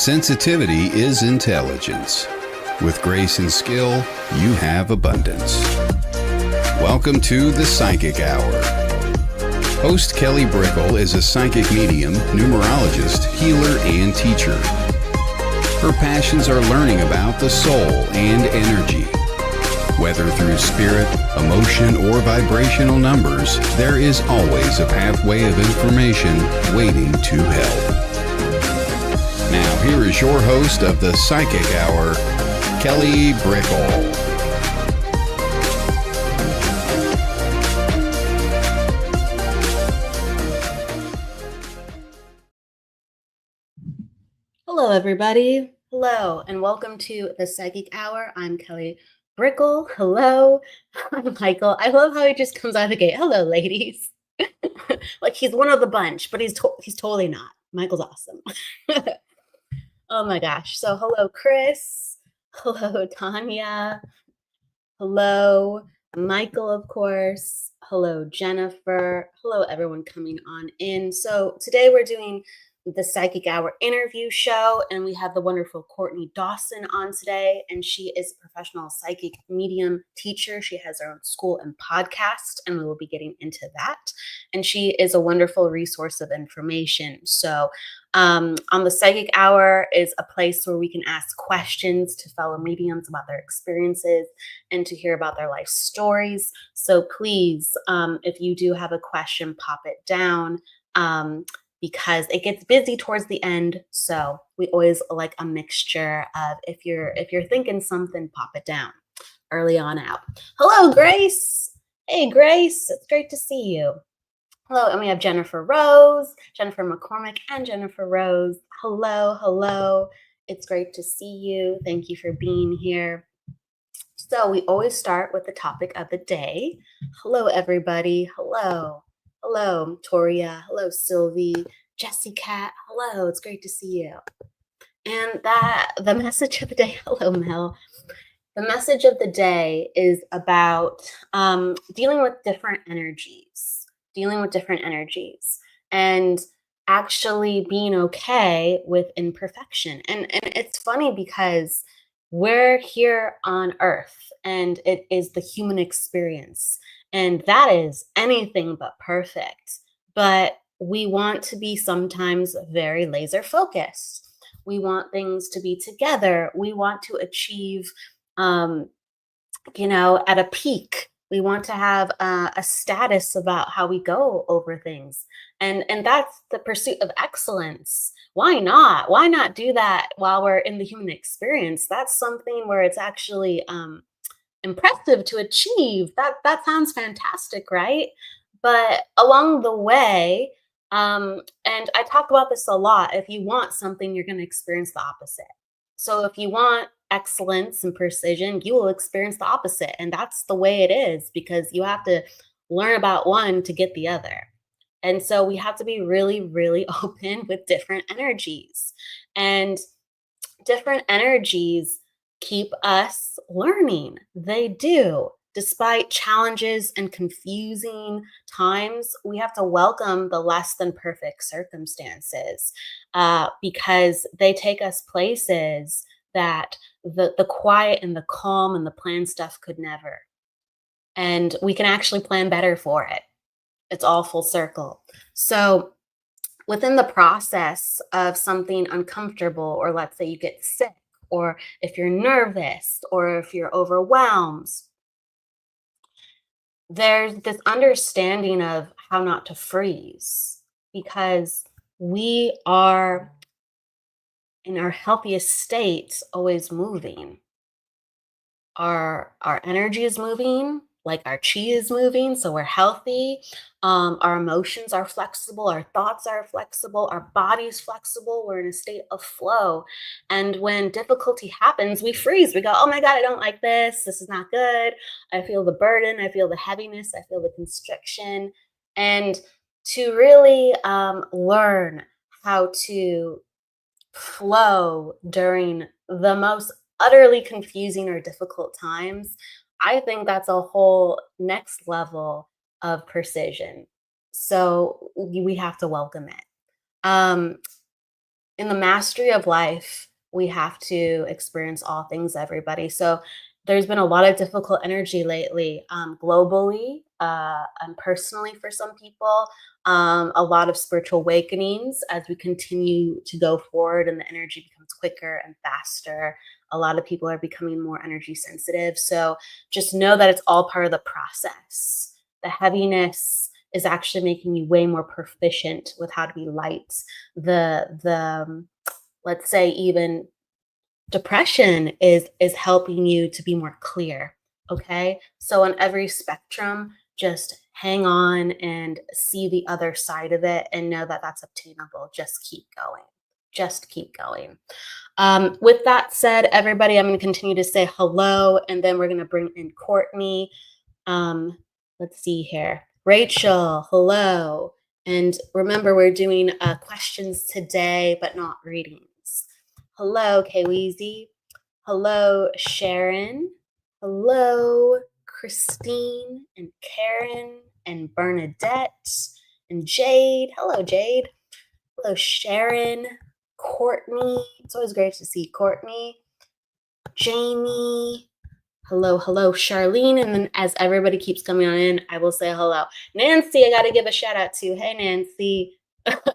Sensitivity is intelligence. With grace and skill, you have abundance. Welcome to the Psychic Hour. Host Kelly Brickle is a psychic medium, numerologist, healer, and teacher. Her passions are learning about the soul and energy. Whether through spirit, emotion, or vibrational numbers, there is always a pathway of information waiting to help. Now, here is your host of the Psychic Hour, Kelly Brickle. Hello, everybody. Hello, and welcome to the Psychic Hour. I'm Kelly Brickle. Hello. I'm Michael. I love how he just comes out of the gate. Hello, ladies. Like he's one of the bunch, but he's totally not. Michael's awesome. Oh my gosh. So hello, Chris. Hello, Tanya. Hello, Michael, of course. Hello, Jennifer. Hello, everyone coming on in. So today we're doing the Psychic Hour interview show, and we have the wonderful Courtney Dawson on today, and she is a professional psychic medium teacher. She has her own school and podcast, and we will be getting into that. And she is a wonderful resource of information. So on the Psychic Hour is a place where we can ask questions to fellow mediums about their experiences and to hear about their life stories. So please, if you do have a question, pop it down. Because it gets busy towards the end, so we always like a mixture of if you're thinking something, pop it down early on out. Hello, Grace. Hey, Grace, it's great to see you. Hello, and we have Jennifer Rose, Jennifer McCormick, and Jennifer Rose. Hello. It's great to see you. Thank you for being here. So we always start with the topic of the day. Hello, everybody. Hello, Toria. Hello, Sylvie. Jessie Cat. Hello, it's great to see you. And the message of the day. Hello, Mel. The message of the day is about dealing with different energies, and actually being okay with imperfection. And it's funny because we're here on Earth, and it is the human experience. And that is anything but perfect. But we want to be sometimes very laser focused. We want things to be together. We want to achieve, at a peak. We want to have a status about how we go over things. And that's the pursuit of excellence. Why not? Why not do that while we're in the human experience? That's something where it's actually impressive to achieve. That sounds fantastic, right? But along the way, and I talk about this a lot, if you want something, you're going to experience the opposite. So if you want excellence and precision, you will experience the opposite. And that's the way it is, because you have to learn about one to get the other. And so we have to be really, really open with different energies. And different energies keep us learning. They do. Despite challenges and confusing times, we have to welcome the less than perfect circumstances because they take us places that the quiet and the calm and the planned stuff could never. And we can actually plan better for it. It's all full circle. So within the process of something uncomfortable, or let's say you get sick, or if you're nervous, or if you're overwhelmed, there's this understanding of how not to freeze, because we are in our healthiest state always moving. Our energy is moving, like our chi is moving, so we're healthy. Our emotions are flexible, our thoughts are flexible, our body's flexible. We're in a state of flow. And when difficulty happens, we freeze. We go, oh my God, I don't like this. This is not good. I feel the burden. I feel the heaviness. I feel the constriction. And to really learn how to flow during the most utterly confusing or difficult times, I think that's a whole next level of precision. So we have to welcome it. in the mastery of life, we have to experience all things, everybody. So there's been a lot of difficult energy lately, globally and personally for some people. A lot of spiritual awakenings as we continue to go forward and the energy becomes quicker and faster. A lot of people are becoming more energy sensitive. So just know that it's all part of the process. The heaviness is actually making you way more proficient with how to be light. The let's say even depression is helping you to be more clear. Okay, so on every spectrum, just hang on and see the other side of it and know that that's obtainable. Just keep going. Just keep going. With that said, everybody, I'm going to continue to say hello, and then we're going to bring in Courtney. Let's see here. Rachel, hello. And remember, we're doing questions today, but not readings. Hello, Kayweezy. Hello, Sharon. Hello, Christine and Karen and Bernadette and Jade. Hello, Jade. Hello, Sharon. Courtney. It's always great to see Courtney. Jamie. Hello, Charlene. And then as everybody keeps coming on in, I will say hello. Nancy, I got to give a shout out to. Hey, Nancy.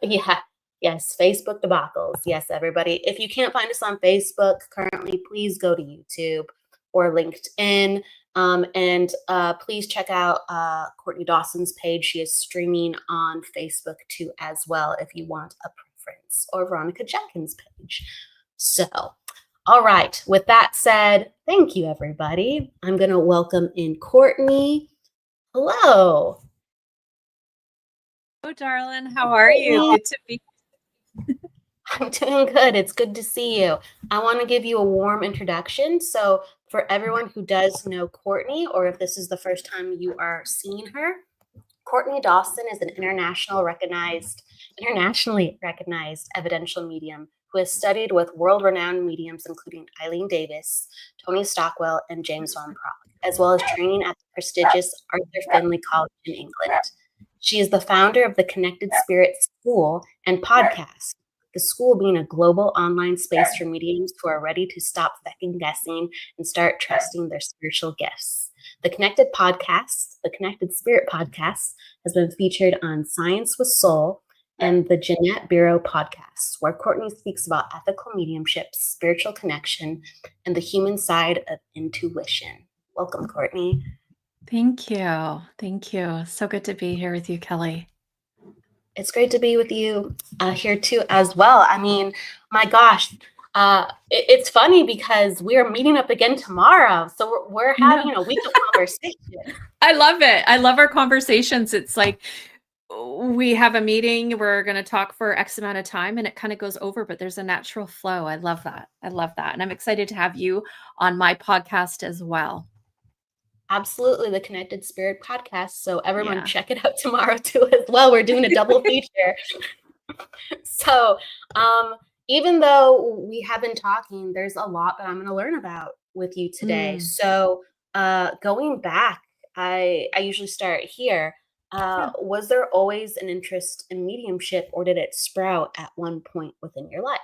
Yeah. Yes, Facebook debacles. Yes, everybody. If you can't find us on Facebook currently, please go to YouTube or LinkedIn. And please check out Courtney Dawson's page. She is streaming on Facebook too as well if you want a preference, or Veronica Jenkins' page. So, all right. With that said, thank you, everybody. I'm going to welcome in Courtney. Hello. Hello, darling. How are you? Good to be. I'm doing good. It's good to see you. I want to give you a warm introduction. So for everyone who does know Courtney, or if this is the first time you are seeing her, Courtney Dawson is an internationally recognized evidential medium who has studied with world-renowned mediums including Eileen Davis, Tony Stockwell, and James Van Praagh, as well as training at the prestigious Arthur Findlay College in England. She is the founder of the Connected Spirit School and podcast, the school being a global online space for mediums who are ready to stop second guessing and start trusting their spiritual gifts. The Connected Spirit podcast, has been featured on Science with Soul and the Jeanette Bureau podcast, where Courtney speaks about ethical mediumship, spiritual connection, and the human side of intuition. Welcome, Courtney. Thank you. Thank you. So good to be here with you, Kelly. It's great to be with you here too as well. I mean, my gosh, it's funny because we are meeting up again tomorrow. So we're having a week of conversation. I love it. I love our conversations. It's like we have a meeting, we're going to talk for X amount of time and it kind of goes over, but there's a natural flow. I love that. I love that. And I'm excited to have you on my podcast as well. Absolutely, the Connected Spirit podcast. So everyone check it out tomorrow too as well. We're doing a double feature. So even though we have been talking, there's a lot that I'm going to learn about with you today. So going back, I usually start here. Was there always an interest in mediumship, or did it sprout at one point within your life?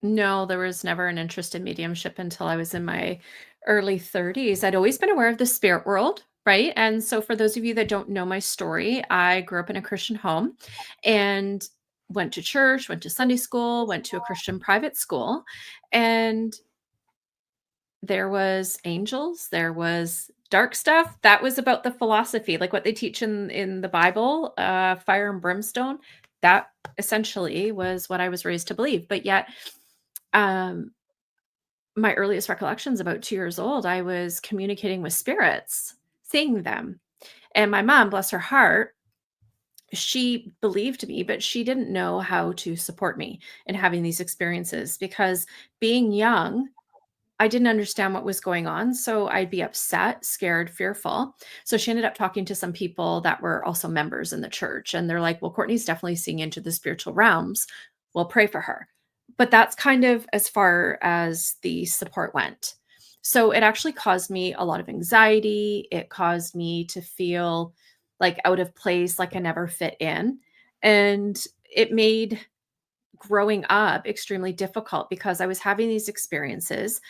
No, there was never an interest in mediumship until I was in my early 30s. I'd always been aware of the spirit world, right? And so for those of you that don't know my story, I grew up in a Christian home and went to church, went to Sunday school, went to a Christian private school, and there was angels, there was dark stuff. That was about the philosophy, like what they teach in the Bible, fire and brimstone. That essentially was what I was raised to believe. But yet, my earliest recollections, about 2 years old, I was communicating with spirits, seeing them. And my mom, bless her heart, she believed me, but she didn't know how to support me in having these experiences because being young, I didn't understand what was going on. So I'd be upset, scared, fearful. So she ended up talking to some people that were also members in the church. And they're like, well, Courtney's definitely seeing into the spiritual realms. We'll pray for her. But that's kind of as far as the support went. So it actually caused me a lot of anxiety. It caused me to feel like out of place, like I never fit in. And it made growing up extremely difficult because I was having these experiences.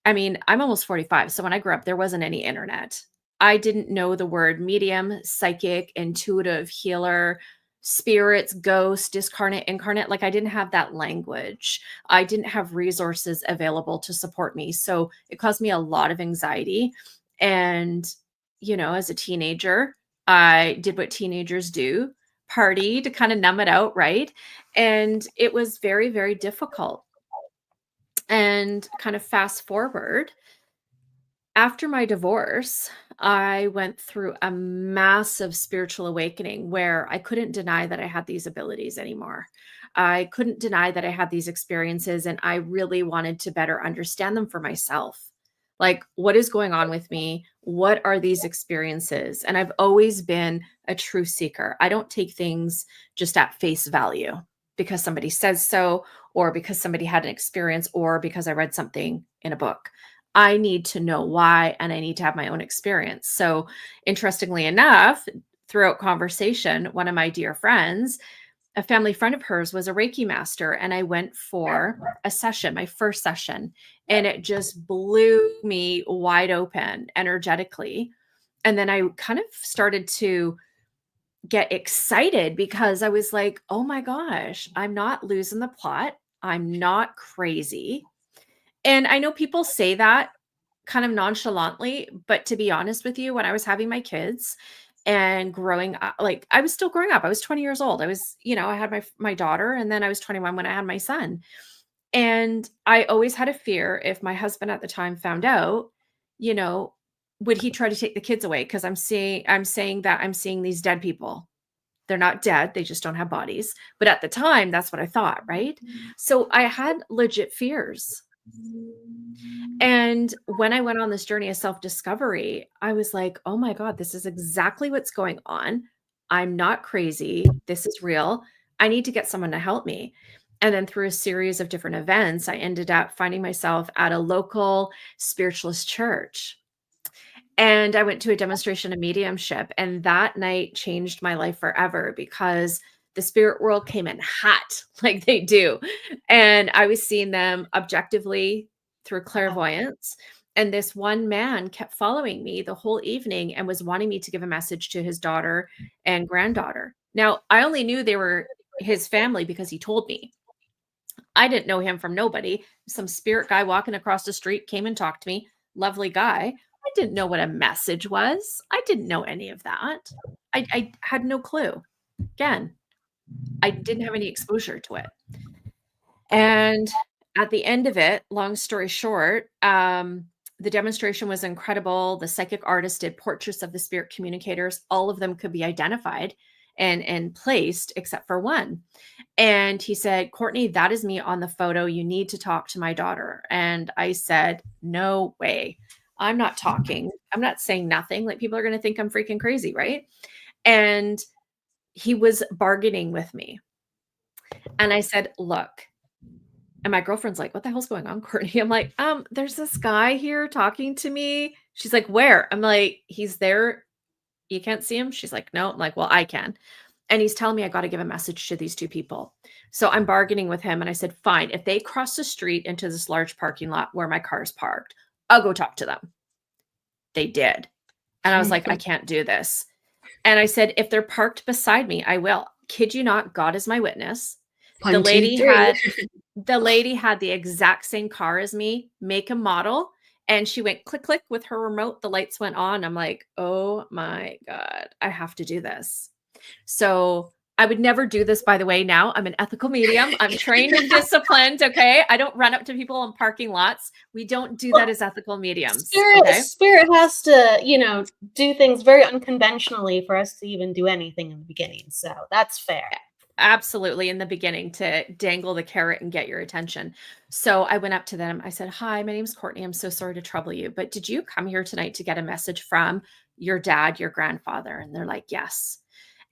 I mean, I'm almost 45. So when I grew up, there wasn't any internet. I didn't know the word medium, psychic, intuitive, healer, spirits, ghost, discarnate, incarnate. Like I didn't have that language. I didn't have resources available to support me. So it caused me a lot of anxiety. And, as a teenager, I did what teenagers do, party to kind of numb it out, right? And it was very, very difficult. And kind of fast forward, after my divorce, I went through a massive spiritual awakening where I couldn't deny that I had these abilities anymore. I couldn't deny that I had these experiences, and I really wanted to better understand them for myself. Like, what is going on with me? What are these experiences? And I've always been a truth seeker. I don't take things just at face value because somebody says so, or because somebody had an experience, or because I read something in a book. I need to know why, and I need to have my own experience. So, interestingly enough, throughout conversation, one of my dear friends, a family friend of hers, was a Reiki master, and I went for a session, my first session, and it just blew me wide open energetically. And then I kind of started to get excited because I was like, oh my gosh, I'm not losing the plot. I'm not crazy. And I know people say that kind of nonchalantly, but to be honest with you, when I was having my kids and growing up, like I was still growing up. I was 20 years old. I was, I had my daughter, and then I was 21 when I had my son. And I always had a fear if my husband at the time found out, you know, would he try to take the kids away? Because I'm saying that I'm seeing these dead people. They're not dead, they just don't have bodies. But at the time, that's what I thought, right? So I had legit fears. And when I went on this journey of self-discovery, I was like, oh my God, this is exactly what's going on. I'm not crazy. This is real. I need to get someone to help me. And then through a series of different events, I ended up finding myself at a local spiritualist church. And I went to a demonstration of mediumship, and that night changed my life forever because the spirit world came in hot like they do. And I was seeing them objectively through clairvoyance. And this one man kept following me the whole evening and was wanting me to give a message to his daughter and granddaughter. Now, I only knew they were his family because he told me. I didn't know him from nobody. Some spirit guy walking across the street came and talked to me. Lovely guy. I didn't know what a message was. I didn't know any of that. I had no clue. Again, I didn't have any exposure to it. And at the end of it, long story short, the demonstration was incredible. The psychic artist did portraits of the spirit communicators. All of them could be identified and placed except for one. And he said, Courtney, that is me on the photo. You need to talk to my daughter. And I said, no way. I'm not talking. I'm not saying nothing. Like, people are going to think I'm freaking crazy, right? And he was bargaining with me. And I said, look, and my girlfriend's like, what the hell's going on, Courtney? I'm like, there's this guy here talking to me. She's like, where? I'm like, he's there. You can't see him? She's like, no. I'm like, well, I can. And he's telling me I got to give a message to these two people. So I'm bargaining with him. And I said, fine, if they cross the street into this large parking lot where my car is parked, I'll go talk to them. They did. And I was like, I can't do this. And I said, if they're parked beside me, I will. Kid you not, God is my witness. The lady had the exact same car as me, make and model. And she went click, click with her remote. The lights went on. I'm like, oh my God, I have to do this. So I would never do this, by the way. Now I'm an ethical medium. I'm trained and disciplined. Okay. I don't run up to people in parking lots. We don't do that as ethical mediums. Spirit has to, do things very unconventionally for us to even do anything in the beginning. So that's fair. Absolutely. In the beginning, to dangle the carrot and get your attention. So I went up to them. I said, hi, my name's Courtney. I'm so sorry to trouble you, but did you come here tonight to get a message from your dad, your grandfather? And they're like, yes.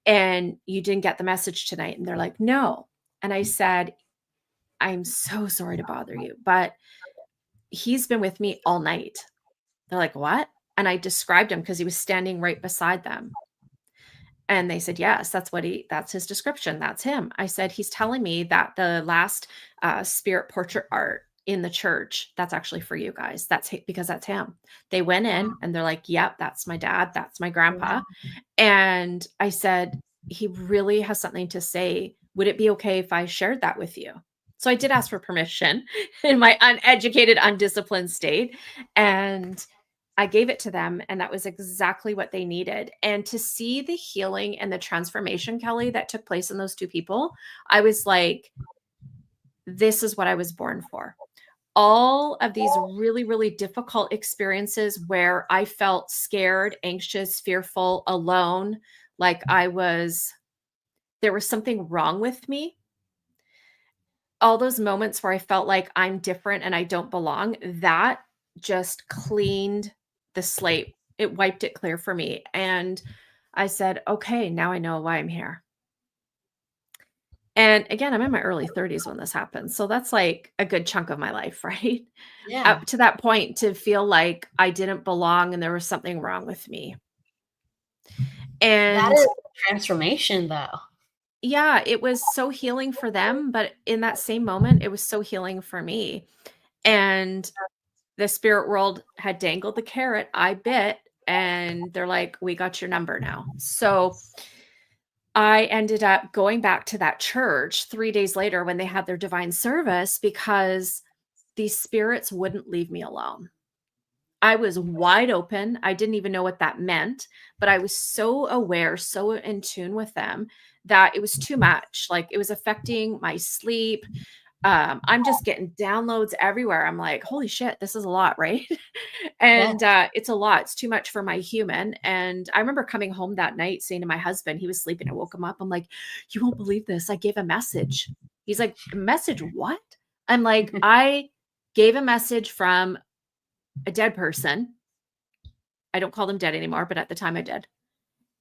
And you didn't get the message tonight? And they're like, no. And I said, I'm so sorry to bother you, but he's been with me all night. They're like, what? And I described him because he was standing right beside them. And they said, yes, that's his description. That's him. I said, he's telling me that the last spirit portrait art in the church, that's actually for you guys. Because that's him. They went in and they're like, yep, that's my dad. That's my grandpa. And I said, he really has something to say. Would it be okay if I shared that with you? So I did ask for permission in my uneducated, undisciplined state. And I gave it to them, and that was exactly what they needed. And to see the healing and the transformation, Kelly, that took place in those two people, I was like, this is what I was born for. All of these really, really difficult experiences where I felt scared, anxious, fearful, alone, like there was something wrong with me. All those moments where I felt like I'm different and I don't belong, that just cleaned the slate. It wiped it clear for me. And I said, okay, now I know why I'm here. And again, I'm in my early 30s when this happened. So that's like a good chunk of my life, right? Yeah. Up to that point, to feel like I didn't belong and there was something wrong with me. And that is transformation, though. Yeah, it was so healing for them, but in that same moment, it was so healing for me. And the spirit world had dangled the carrot, I bit, and they're like, we got your number now. So I ended up going back to that church 3 days later when they had their divine service, because these spirits wouldn't leave me alone. I was wide open. I didn't even know what that meant, but I was so aware, so in tune with them that it was too much. Like, it was affecting my sleep. I'm just getting downloads everywhere. I'm like, holy shit, this is a lot, right? And it's a lot. It's too much for my human. And I remember coming home that night saying to my husband, he was sleeping, I woke him up. I'm like, you won't believe this. I gave a message. He's like, a message? What? I'm like, I gave a message from a dead person. I don't call them dead anymore, but at the time I did.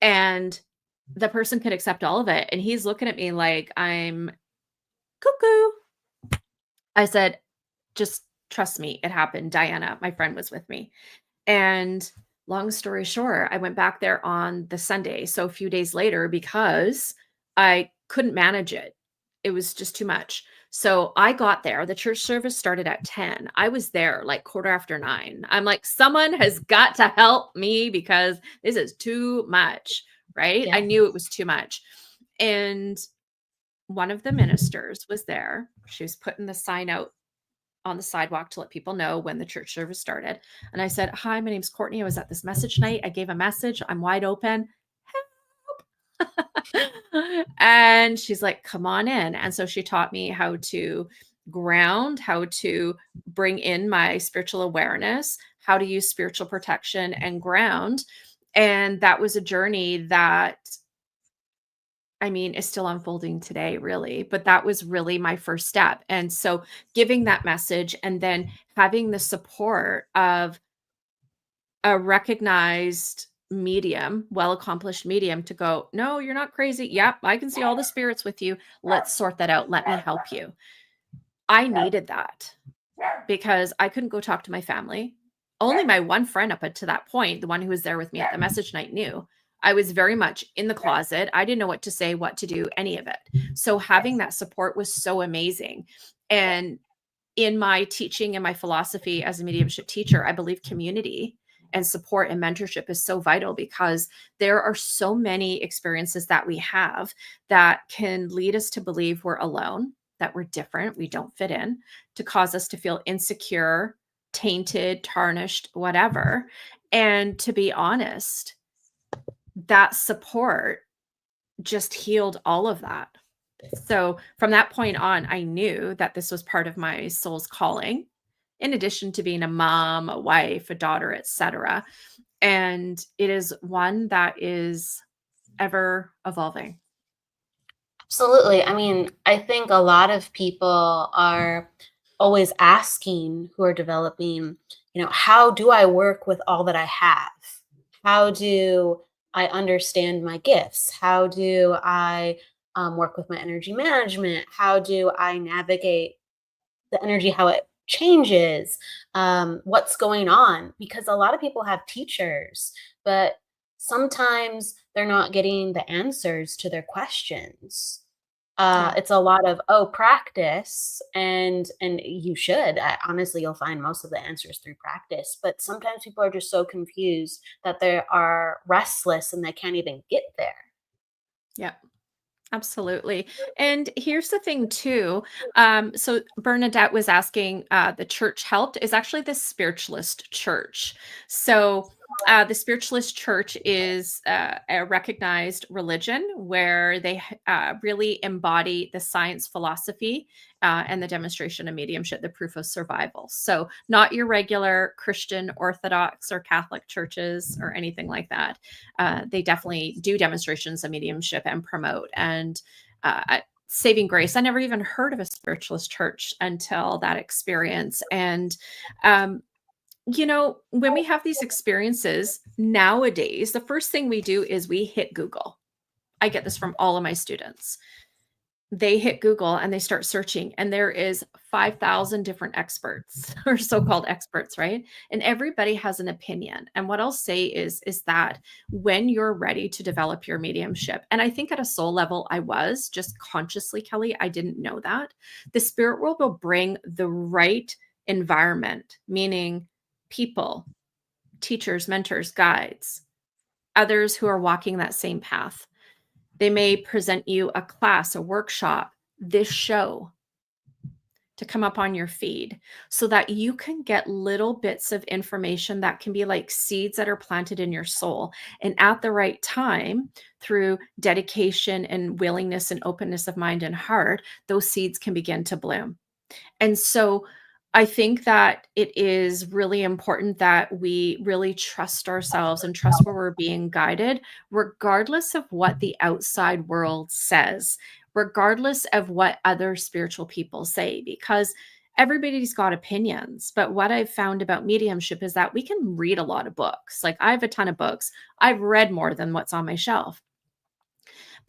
And the person could accept all of it. And he's looking at me like I'm cuckoo. I said, just trust me. It happened. Diana, my friend, was with me. And long story short, I went back there on the Sunday. So a few days later, because I couldn't manage it. It was just too much. So I got there. The church service started at 10. I was there like 9:15. I'm like, someone has got to help me because this is too much, right? Yeah. I knew it was too much. And one of the ministers was there. She was putting the sign out on the sidewalk to let people know when the church service started. And I said, hi, my name's Courtney. I was at this message night. I gave a message. I'm wide open. And she's like, come on in. And so she taught me how to ground, how to bring in my spiritual awareness, how to use spiritual protection and ground. And that was a journey that, I mean, is still unfolding today, really. But that was really my first step. And so giving that message and then having the support of a recognized medium, well-accomplished medium, to go, no, you're not crazy. Yep, I can see all the spirits with you. Let's sort that out. Let me help you. I needed that because I couldn't go talk to my family. Only my one friend up to that point, the one who was there with me at the message night, knew. I was very much in the closet. I didn't know what to say, what to do, any of it. So having that support was so amazing. And in my teaching and my philosophy as a mediumship teacher, I believe community and support and mentorship is so vital, because there are so many experiences that we have that can lead us to believe we're alone, that we're different, we don't fit in, to cause us to feel insecure, tainted, tarnished, whatever. And to be honest, that support just healed all of that. So from that point on, I knew that this was part of my soul's calling, in addition to being a mom, a wife, a daughter, etc. And it is one that is ever evolving. Absolutely. I mean, I think a lot of people are always asking, who are developing, how do I work with all that I have? How do I understand my gifts? How do I work with my energy management? How do I navigate the energy, how it changes, what's going on? Because a lot of people have teachers, but sometimes they're not getting the answers to their questions. Yeah. It's a lot of, practice, and you should. Honestly, you'll find most of the answers through practice, but sometimes people are just so confused that they are restless and they can't even get there. Yeah. Absolutely. And here's the thing too. So Bernadette was asking, the church helped is actually the spiritualist church. So the spiritualist church is a recognized religion where they really embody the science philosophy and the demonstration of mediumship, the proof of survival. So not your regular Christian, Orthodox, or Catholic churches or anything like that. They definitely do demonstrations of mediumship and promote. And Saving Grace, I never even heard of a spiritualist church until that experience. And when we have these experiences nowadays, the first thing we do is we hit Google. I get this from all of my students. They hit Google and they start searching, and there is 5,000 different experts or so-called experts, right? And everybody has an opinion. And what I'll say is that when you're ready to develop your mediumship, and I think at a soul level, I was just consciously, Kelly, I didn't know that the spirit world will bring the right environment, meaning people, teachers, mentors, guides, others who are walking that same path. They may present you a class, a workshop, this show to come up on your feed so that you can get little bits of information that can be like seeds that are planted in your soul. And at the right time, through dedication and willingness and openness of mind and heart, those seeds can begin to bloom. And so I think that it is really important that we really trust ourselves and trust where we're being guided, regardless of what the outside world says, regardless of what other spiritual people say, because everybody's got opinions. But what I've found about mediumship is that we can read a lot of books. Like I have a ton of books. I've read more than what's on my shelf.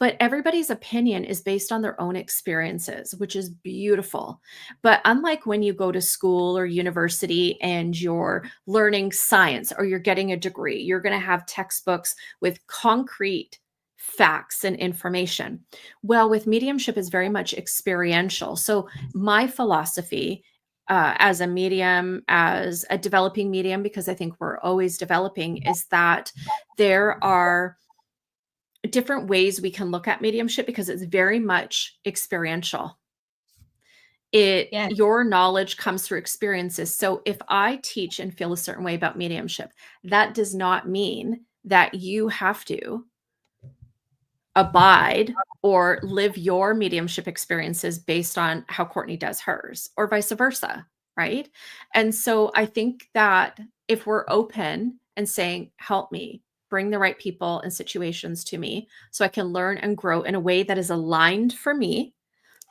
But everybody's opinion is based on their own experiences, which is beautiful. But unlike when you go to school or university and you're learning science or you're getting a degree, you're going to have textbooks with concrete facts and information. Well, with mediumship is very much experiential. So my philosophy as a medium, as a developing medium, because I think we're always developing, is that there are different ways we can look at mediumship because it's very much experiential. Your knowledge comes through experiences. So if I teach and feel a certain way about mediumship, that does not mean that you have to abide or live your mediumship experiences based on how Courtney does hers, or vice versa, right? And so I think that if we're open and saying, help me, bring the right people and situations to me so I can learn and grow in a way that is aligned for me,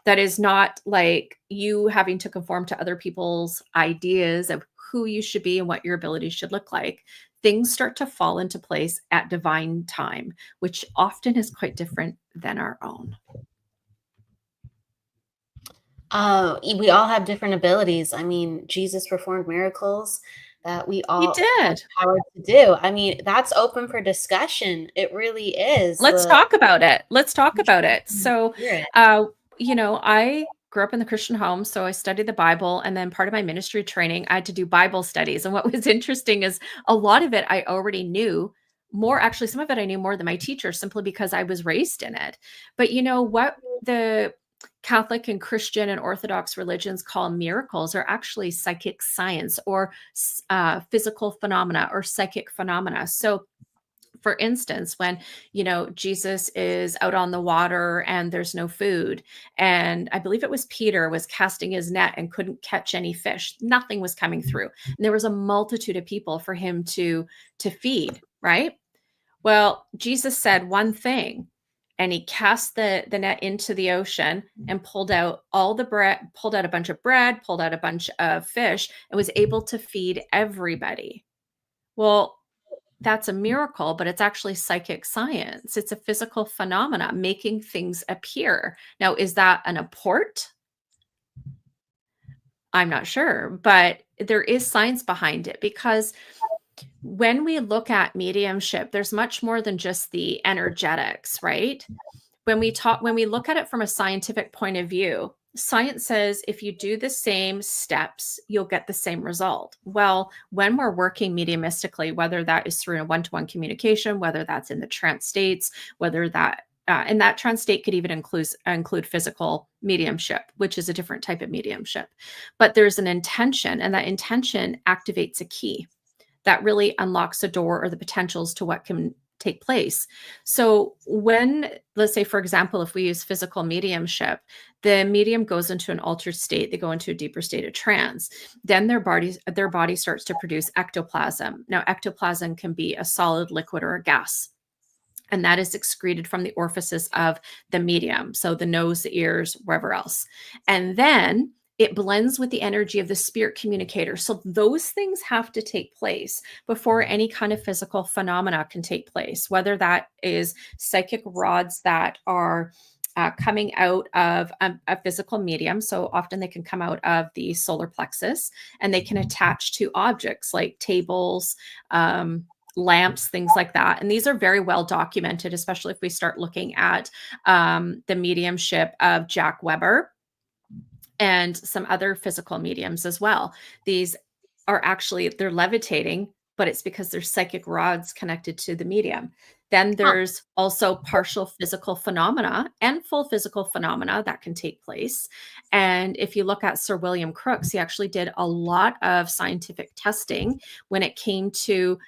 that is not like you having to conform to other people's ideas of who you should be and what your abilities should look like, things start to fall into place at divine time, which often is quite different than our own. We all have different abilities. I mean, Jesus performed miracles that we all have power to do. I mean, that's open for discussion. It really is. Let's talk about it. So, I grew up in the Christian home, so I studied the Bible, and then part of my ministry training, I had to do Bible studies. And what was interesting is a lot of it I already knew more. Actually, some of it I knew more than my teacher, simply because I was raised in it. But you know what the Catholic and Christian and Orthodox religions call miracles are actually psychic science or physical phenomena or psychic phenomena. So for instance, when, Jesus is out on the water and there's no food, and I believe it was Peter was casting his net and couldn't catch any fish, nothing was coming through. And there was a multitude of people for him to feed, right? Well, Jesus said one thing, and he cast the net into the ocean and pulled out all the bread, pulled out a bunch of bread, pulled out a bunch of fish, and was able to feed everybody. Well, that's a miracle, but it's actually psychic science. It's a physical phenomena making things appear. Now, is that an apport? I'm not sure, but there is science behind it, because when we look at mediumship, there's much more than just the energetics, right? When we look at it from a scientific point of view, science says if you do the same steps, you'll get the same result. Well, when we're working mediumistically, whether that is through a one-to-one communication, whether that's in the trance states, whether that and that trance state could even include physical mediumship, which is a different type of mediumship. But there's an intention, and that intention activates a key that really unlocks a door or the potentials to what can take place. So when, let's say, for example, if we use physical mediumship, the medium goes into an altered state, they go into a deeper state of trance, then their body starts to produce ectoplasm. Now, ectoplasm can be a solid, liquid, or a gas. And that is excreted from the orifices of the medium. So the nose, the ears, wherever else. And then it blends with the energy of the spirit communicator. So those things have to take place before any kind of physical phenomena can take place, whether that is psychic rods that are coming out of a physical medium. So often they can come out of the solar plexus, and they can attach to objects like tables, lamps, things like that. And these are very well documented, especially if we start looking at the mediumship of Jack Weber and some other physical mediums as well. These are actually, they're levitating, but it's because there's psychic rods connected to the medium. Then there's also partial physical phenomena and full physical phenomena that can take place. And if you look at Sir William Crookes, he actually did a lot of scientific testing when it came to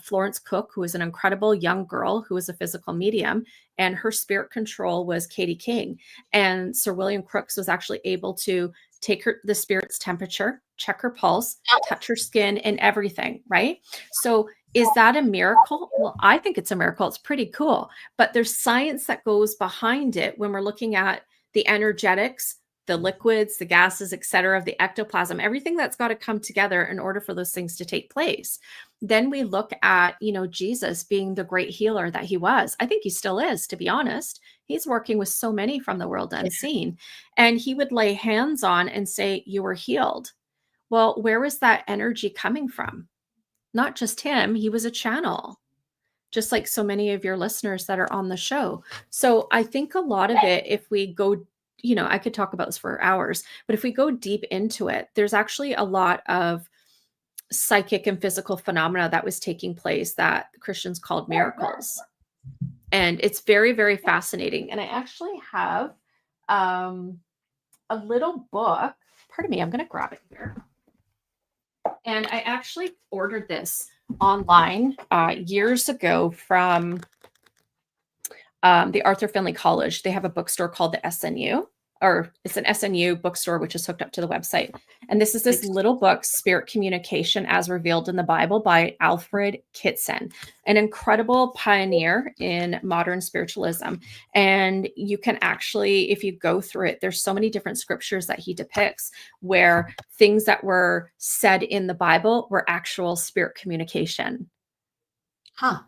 Florence Cook, who was an incredible young girl who was a physical medium, and her spirit control was Katie King. And Sir William Crookes was actually able to take the spirit's temperature, check her pulse, touch her skin, and everything, right? So is that a miracle? Well, I think it's a miracle. It's pretty cool. But there's science that goes behind it when we're looking at the energetics, the liquids, the gases, et cetera, of the ectoplasm, everything that's got to come together in order for those things to take place. Then we look at, Jesus being the great healer that he was. I think he still is, to be honest. He's working with so many from the world unseen. And he would lay hands on and say, you were healed. Well, where was that energy coming from? Not just him, he was a channel, just like so many of your listeners that are on the show. So I think a lot of it, if we go, I could talk about this for hours, but if we go deep into it, there's actually a lot of psychic and physical phenomena that was taking place that Christians called miracles. And it's very, very fascinating. And I actually have a little book. Pardon me, I'm going to grab it here. And I actually ordered this online years ago from the Arthur Findlay College. They have a bookstore called the SNU, or it's an SNU bookstore, which is hooked up to the website. And this is this little book, Spirit Communication as Revealed in the Bible by Alfred Kitson, an incredible pioneer in modern spiritualism. And you can actually, if you go through it, there's so many different scriptures that he depicts where things that were said in the Bible were actual spirit communication.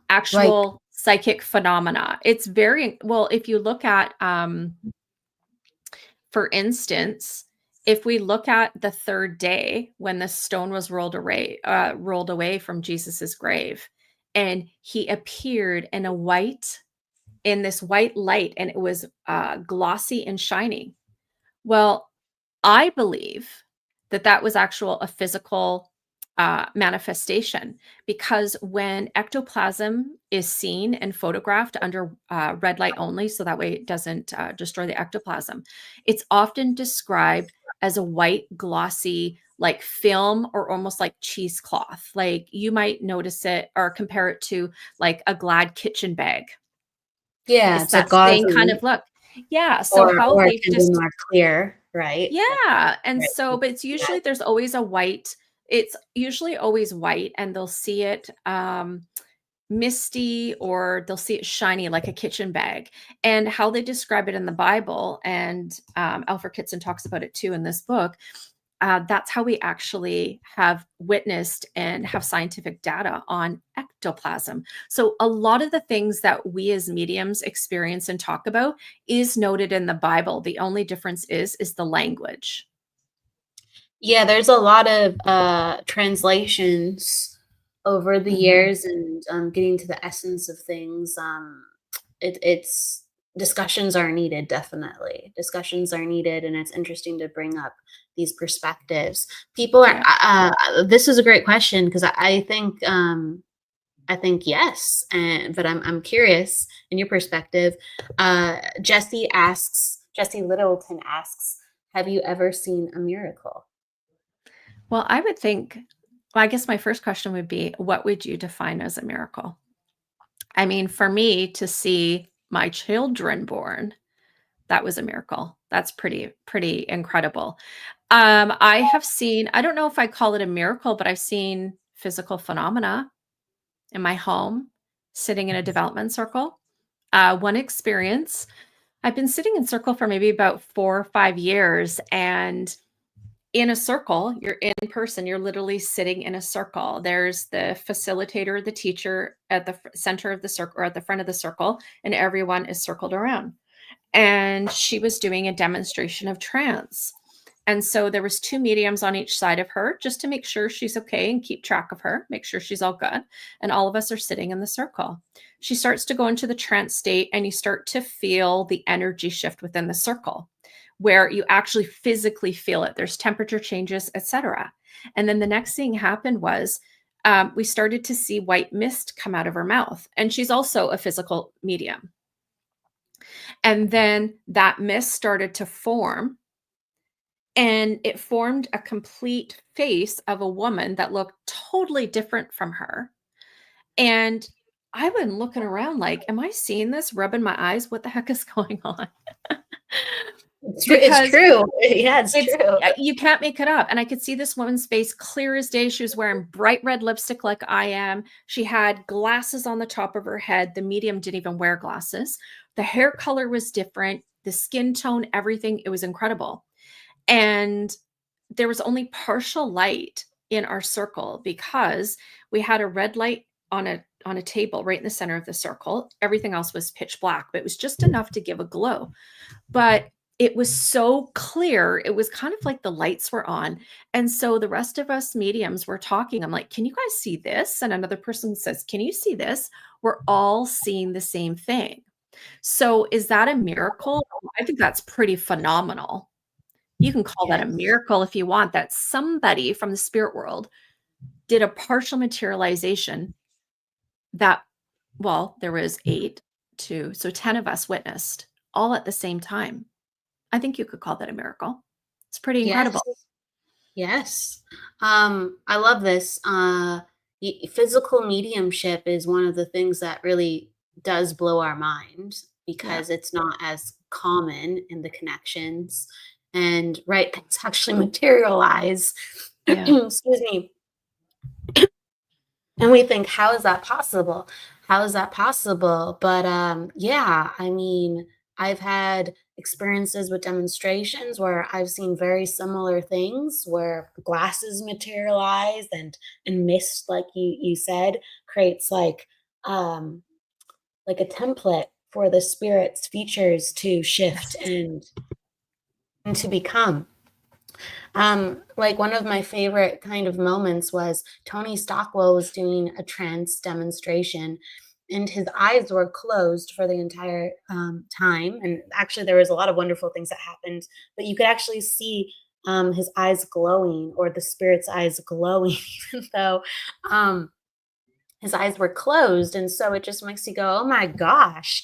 Actual psychic phenomena. It's very, well, if you look at, for instance, if we look at the third day when the stone was rolled away from Jesus's grave, and he appeared in this white light, and it was glossy and shiny. Well, I believe that was a physical manifestation, because when ectoplasm is seen and photographed under red light only, so that way it doesn't destroy the ectoplasm, it's often described as a white glossy like film, or almost like cheesecloth. Like you might notice it or compare it to like a Glad kitchen bag. Yeah, it's that same kind of look. Yeah, so how they've just more clear, right? Yeah, and so, but it's usually there's always a white. It's usually always white, and they'll see it misty, or they'll see it shiny like a kitchen bag. And how they describe it in the Bible, and Alfred Kitson talks about it too in this book, that's how we actually have witnessed and have scientific data on ectoplasm. So a lot of the things that we as mediums experience and talk about is noted in the Bible. The only difference is the language. Yeah, there's a lot of translations over the Mhm. years and getting to the essence of things. It's discussions are needed, definitely. Discussions are needed, and it's interesting to bring up these perspectives. People are. Yeah. This is a great question because I think yes, and but I'm curious in your perspective. Jesse Littleton asks, "Have you ever seen a miracle?" Well, I would think well, I guess my first question would be, what would you define as a miracle? I mean, for me to see my children born, that was a miracle. That's pretty incredible. I have seen I don't know if I call it a miracle, but I've seen physical phenomena in my home, sitting in a development circle. One experience, I've been sitting in circle for maybe about 4 or 5 years, and in a circle, you're in person, you're literally sitting in a circle. There's the facilitator, the teacher at the center of the circle or at the front of the circle, and everyone is circled around. And she was doing a demonstration of trance. And so there was 2 mediums on each side of her just to make sure she's okay and keep track of her, make sure she's all good. And all of us are sitting in the circle. She starts to go into the trance state and you start to feel the energy shift within the circle where you actually physically feel it. There's temperature changes, etc. And then the next thing happened was we started to see white mist come out of her mouth. And she's also a physical medium. And then that mist started to form and it formed a complete face of a woman that looked totally different from her. And I've been looking around like, am I seeing this? Rubbing my eyes. What the heck is going on? It's Because true. Yeah, it's it's true. you can't make it up. And I could see this woman's face clear as day. She was wearing bright red lipstick like I am. She had glasses on the top of her head. The medium didn't even wear glasses. The hair color was different. The skin tone, everything. It was incredible. And there was only partial light in our circle because we had a red light on a table right in the center of the circle. Everything else was pitch black, but it was just enough to give a glow. But it was so clear. It was kind of like the lights were on. And so the rest of us mediums were talking. I'm like, can you guys see this? And another person says, can you see this? We're all seeing the same thing. So is that a miracle? I think that's pretty phenomenal. You can call that a Yes. miracle if you want, that somebody from the spirit world did a partial materialization that, well, there was 8, 2, so 10 of us witnessed all at the same time. I think you could call that a miracle. It's pretty Yes. incredible. Yes. I love this. Physical mediumship is one of the things that really does blow our mind Yeah. because it's not as common in the connections. And right, things actually materialize. Yeah. Excuse me. And we think, how is that possible? How is that possible? But yeah, I mean, I've had experiences with demonstrations where I've seen very similar things where glasses materialize and mist, like you said, creates like a template for the spirit's features to shift Yes. and to become. Like one of my favorite kind of moments was Tony Stockwell was doing a trance demonstration and his eyes were closed for the entire time. And actually, there was a lot of wonderful things that happened, but you could actually see his eyes glowing or the spirit's eyes glowing, even though um, his eyes were closed. And so it just makes you go, oh my gosh,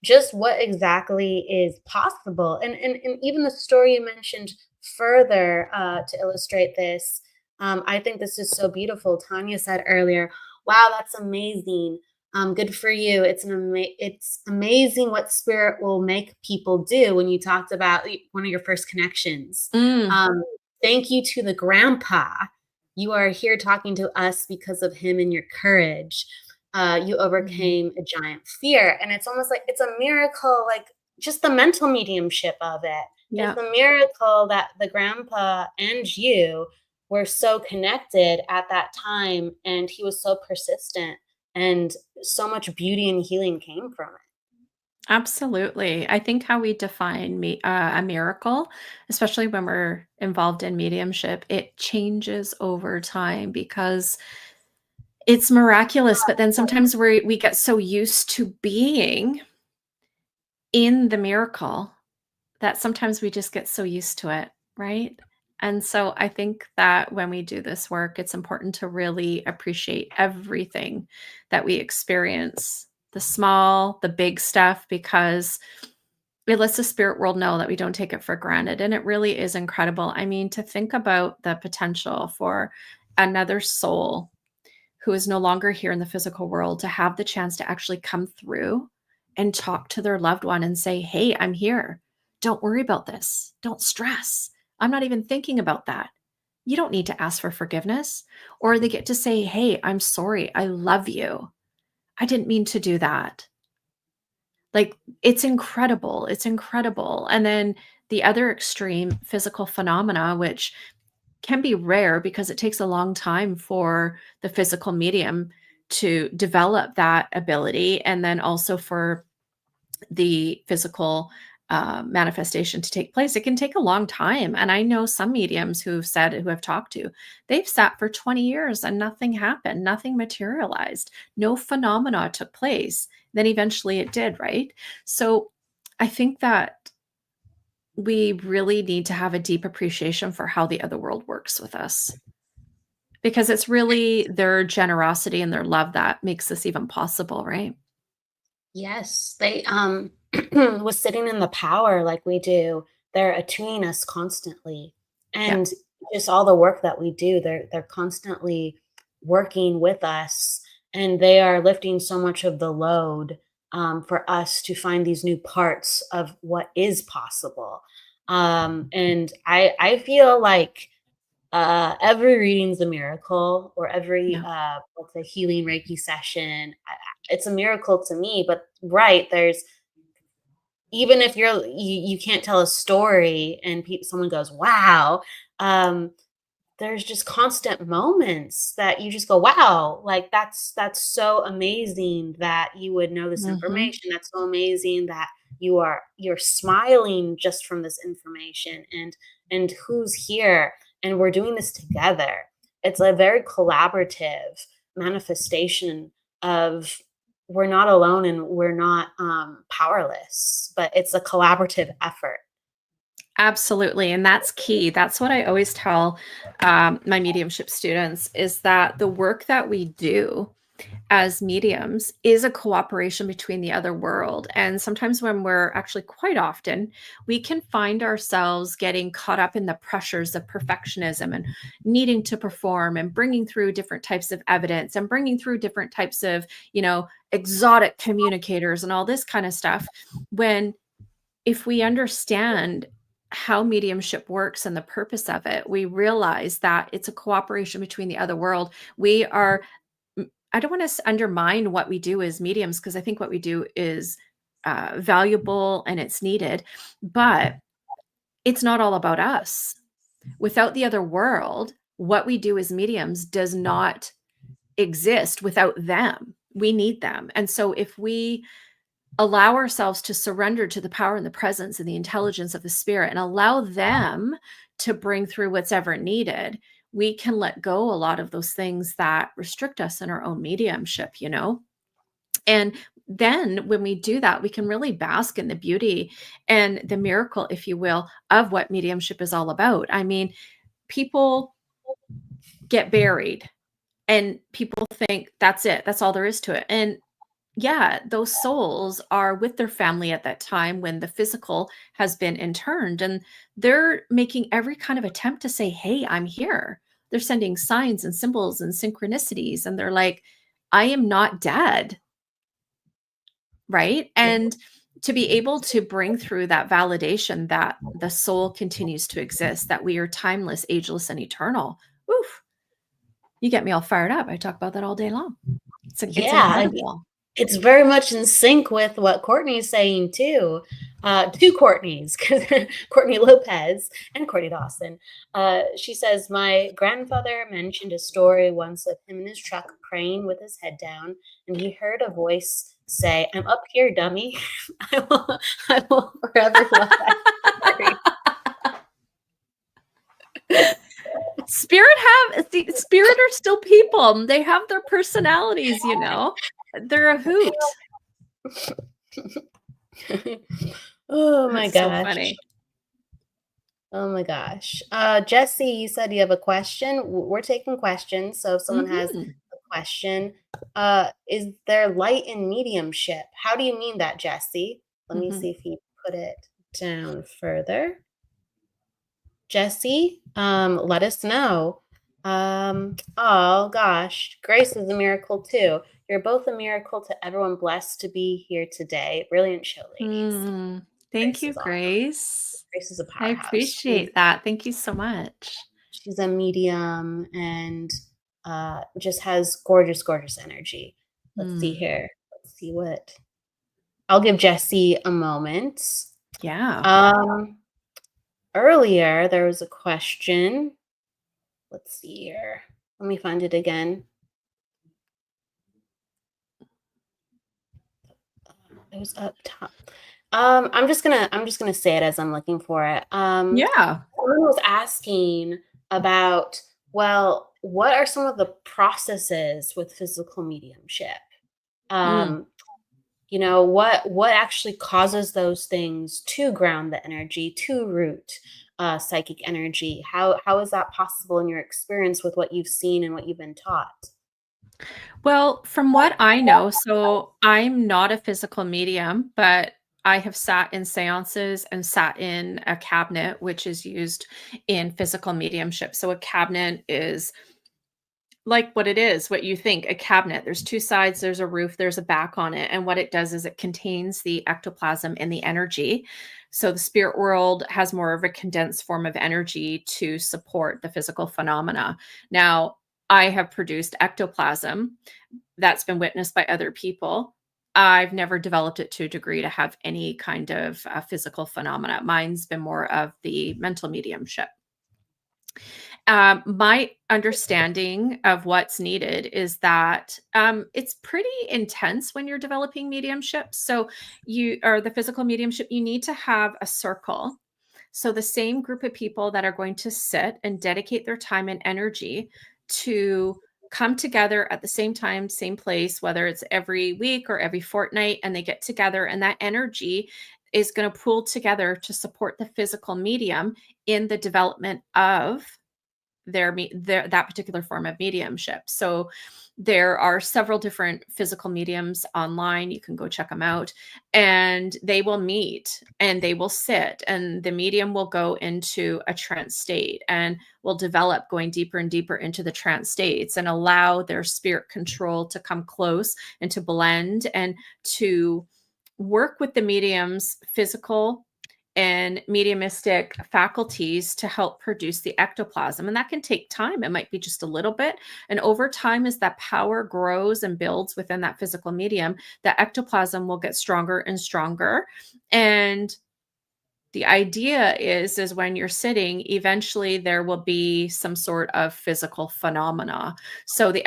just what exactly is possible. And even the story you mentioned further to illustrate this, I think this is so beautiful. Tanya said earlier, wow, that's amazing. Good for you. It's amazing what spirit will make people do when you talked about one of your first connections. Mm. Um, Thank you to the grandpa. You are here talking to us because of him and your courage. You Mhm. overcame a giant fear. And it's almost like it's a miracle, like just the mental mediumship of it. It's Yeah. a miracle that the grandpa and you were so connected at that time. And he was so persistent. And so much beauty and healing came from it. Absolutely. I think how we define a miracle, especially when we're involved in mediumship, it changes over time because It's miraculous, but then sometimes we get so used to being in the miracle that sometimes we just get so used to it, right? And so I think that when we do this work, it's important to really appreciate everything that we experience, the small, the big stuff, because it lets the spirit world know that we don't take it for granted. And it really is incredible. I mean, to think about the potential for another soul who is no longer here in the physical world to have the chance to actually come through and talk to their loved one and say, hey, I'm here. Don't worry about this. Don't stress. I'm not even thinking about that. You don't need to ask for forgiveness. Or they get to say, hey, I'm sorry. I love you. I didn't mean to do that. Like, it's incredible. It's incredible. And then the other extreme, physical phenomena, which can be rare because it takes a long time for the physical medium to develop that ability, and then also for the physical manifestation to take place. It can take a long time. And I know some mediums who have talked to, they've sat for 20 years and nothing happened, nothing materialized, no phenomena took place. Then eventually it did, right? So I think that we really need to have a deep appreciation for how the other world works with us, because it's really their generosity and their love that makes this even possible, right? Yes, they was sitting in the power like we do. They're attuning us constantly. Yeah. And just all the work that we do, they're constantly working with us, and they are lifting so much of the load for us to find these new parts of what is possible. And I feel like every reading's a miracle, or every Yeah. what's a healing Reiki session. It's a miracle to me. But right, there's, even if you can't tell a story and someone goes, wow, um, there's just constant moments that you just go, wow, like that's so amazing that you would know this Mhm. information. That's so amazing that you're smiling just from this information, and who's here, and we're doing this together. It's a very collaborative manifestation of, we're not alone and we're not powerless, but it's a collaborative effort. Absolutely. And that's key. That's what I always tell my mediumship students, is that the work that we do as mediums is a cooperation between the other world. And sometimes when we're actually, quite often, we can find ourselves getting caught up in the pressures of perfectionism and needing to perform and bringing through different types of evidence and bringing through different types of, exotic communicators and all this kind of stuff. When, if we understand how mediumship works and the purpose of it, we realize that it's a cooperation between the other world. We are, I don't want to undermine what we do as mediums, because I think what we do is valuable and it's needed, but it's not all about us. Without the other world, what we do as mediums does not exist without them. We need them. And so if we allow ourselves to surrender to the power and the presence and the intelligence of the spirit and allow them to bring through what's ever needed, we can let go a lot of those things that restrict us in our own mediumship. And then when we do that, we can really bask in the beauty and the miracle, if you will, of what mediumship is all about. I mean, people get buried and people think that's it, that's all there is to it. And yeah, those souls are with their family at that time when the physical has been interned, and they're making every kind of attempt to say, hey, I'm here. They're sending signs and symbols and synchronicities, and they're like, I am not dead. Right. Yeah. And to be able to bring through that validation that the soul continues to exist, that we are timeless, ageless, and eternal. Oof, you get me all fired up. I talk about that all day long. It's Yeah, incredible. it's very much in sync with what Courtney's saying too. Two Courtneys, Courtney Lopez and Courtney Dawson. She says, my grandfather mentioned a story once of him in his truck praying with his head down, and he heard a voice say, I'm up here, dummy. I will forever love that story. Spirit are still people. They have their personalities, you know. They're a hoot. Oh my That's so gosh. funny. Oh my gosh. Jesse, you said you have a question. We're taking questions. So if someone has Mhm. a question, is there light in mediumship? How do you mean that, Jesse? Let me Mhm. see if he put it down further. Jesse, let us know. Oh gosh, Grace is a miracle too. You're both a miracle to everyone blessed to be here today. Brilliant show, ladies. Mm. Thank Grace you, is awesome. Grace. Grace is a I powerhouse. appreciate that. Thank you so much. She's a medium and just has gorgeous, gorgeous energy. Let's see here. Let's see what. I'll give Jesse a moment. Yeah. Earlier there was a question. Let's see here. Let me find it again. It was up top. I'm just gonna say it as I'm looking for it. Yeah. Someone was asking about, well, what are some of the processes with physical mediumship? Mm. You know, what actually causes those things to ground the energy, to root psychic energy? How is that possible in your experience with what you've seen and what you've been taught? Well, from what I know, so I'm not a physical medium, but I have sat in seances and sat in a cabinet, which is used in physical mediumship. So a cabinet is like what it is, what you think, a cabinet. There's two sides, there's a roof, there's a back on it. And what it does is it contains the ectoplasm and the energy. So the spirit world has more of a condensed form of energy to support the physical phenomena. Now, I have produced ectoplasm that's been witnessed by other people. I've never developed it to a degree to have any kind of physical phenomena. Mine's been more of the mental mediumship. My understanding of what's needed is that it's pretty intense when you're developing mediumship. So, you or the physical mediumship, you need to have a circle. So, the same group of people that are going to sit and dedicate their time and energy to come together at the same time, same place, whether it's every week or every fortnight, and they get together, and that energy is going to pool together to support the physical medium in the development of their that particular form of mediumship. So there are several different physical mediums online. You can go check them out, and they will meet and they will sit, and the medium will go into a trance state and will develop, going deeper and deeper into the trance states, and allow their spirit control to come close and to blend and to work with the medium's physical and mediumistic faculties to help produce the ectoplasm. And that can take time. It might be just a little bit. And over time, as that power grows and builds within that physical medium, the ectoplasm will get stronger and stronger. And the idea is when you're sitting, eventually there will be some sort of physical phenomena. So the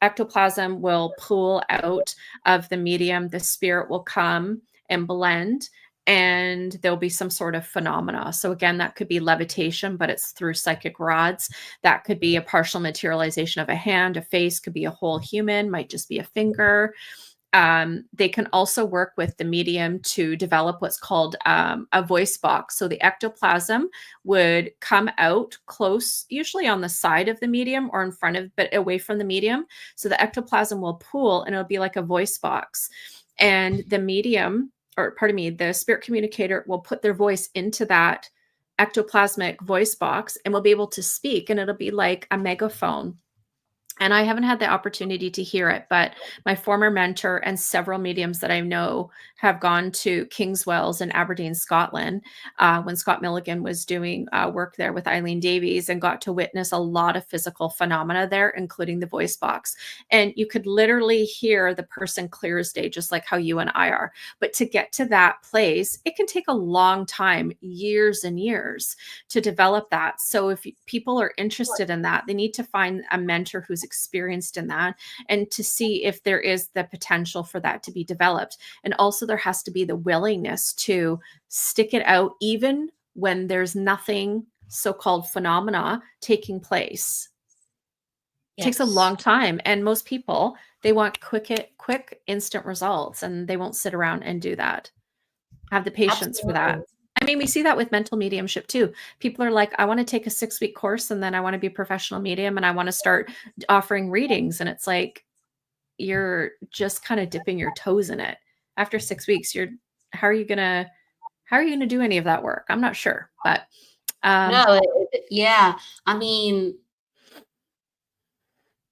ectoplasm will pool out of the medium, the spirit will come and blend, and there'll be some sort of phenomena. So again, that could be levitation, but it's through psychic rods. That could be a partial materialization of a hand, a face, could be a whole human, might just be a finger. They can also work with the medium to develop what's called a voice box. So the ectoplasm would come out close, usually on the side of the medium or in front of, but away from the medium. So the ectoplasm will pool and it'll be like a voice box. And the medium, or pardon me, the spirit communicator will put their voice into that ectoplasmic voice box and will be able to speak, and it'll be like a megaphone. And I haven't had the opportunity to hear it, but my former mentor and several mediums that I know have gone to Kingswells in Aberdeen, Scotland, when Scott Milligan was doing work there with Eileen Davies, and got to witness a lot of physical phenomena there, including the voice box. And you could literally hear the person clear as day, just like how you and I are. But to get to that place, it can take a long time, years and years, to develop that. So if people are interested in that, they need to find a mentor who's experienced in that, and to see if there is the potential for that to be developed. And also there has to be the willingness to stick it out even when there's nothing so-called phenomena taking place. It takes a Yes. long time. And most people, they want quick, instant results, and they won't sit around and do that. Have the patience for that. Absolutely. I mean, we see that with mental mediumship too. People are like, I want to take a 6-week course and then I want to be a professional medium and I want to start offering readings. And it's like, you're just kind of dipping your toes in it. After 6 weeks, how are you gonna do any of that work? I'm not sure, but No, yeah. I mean,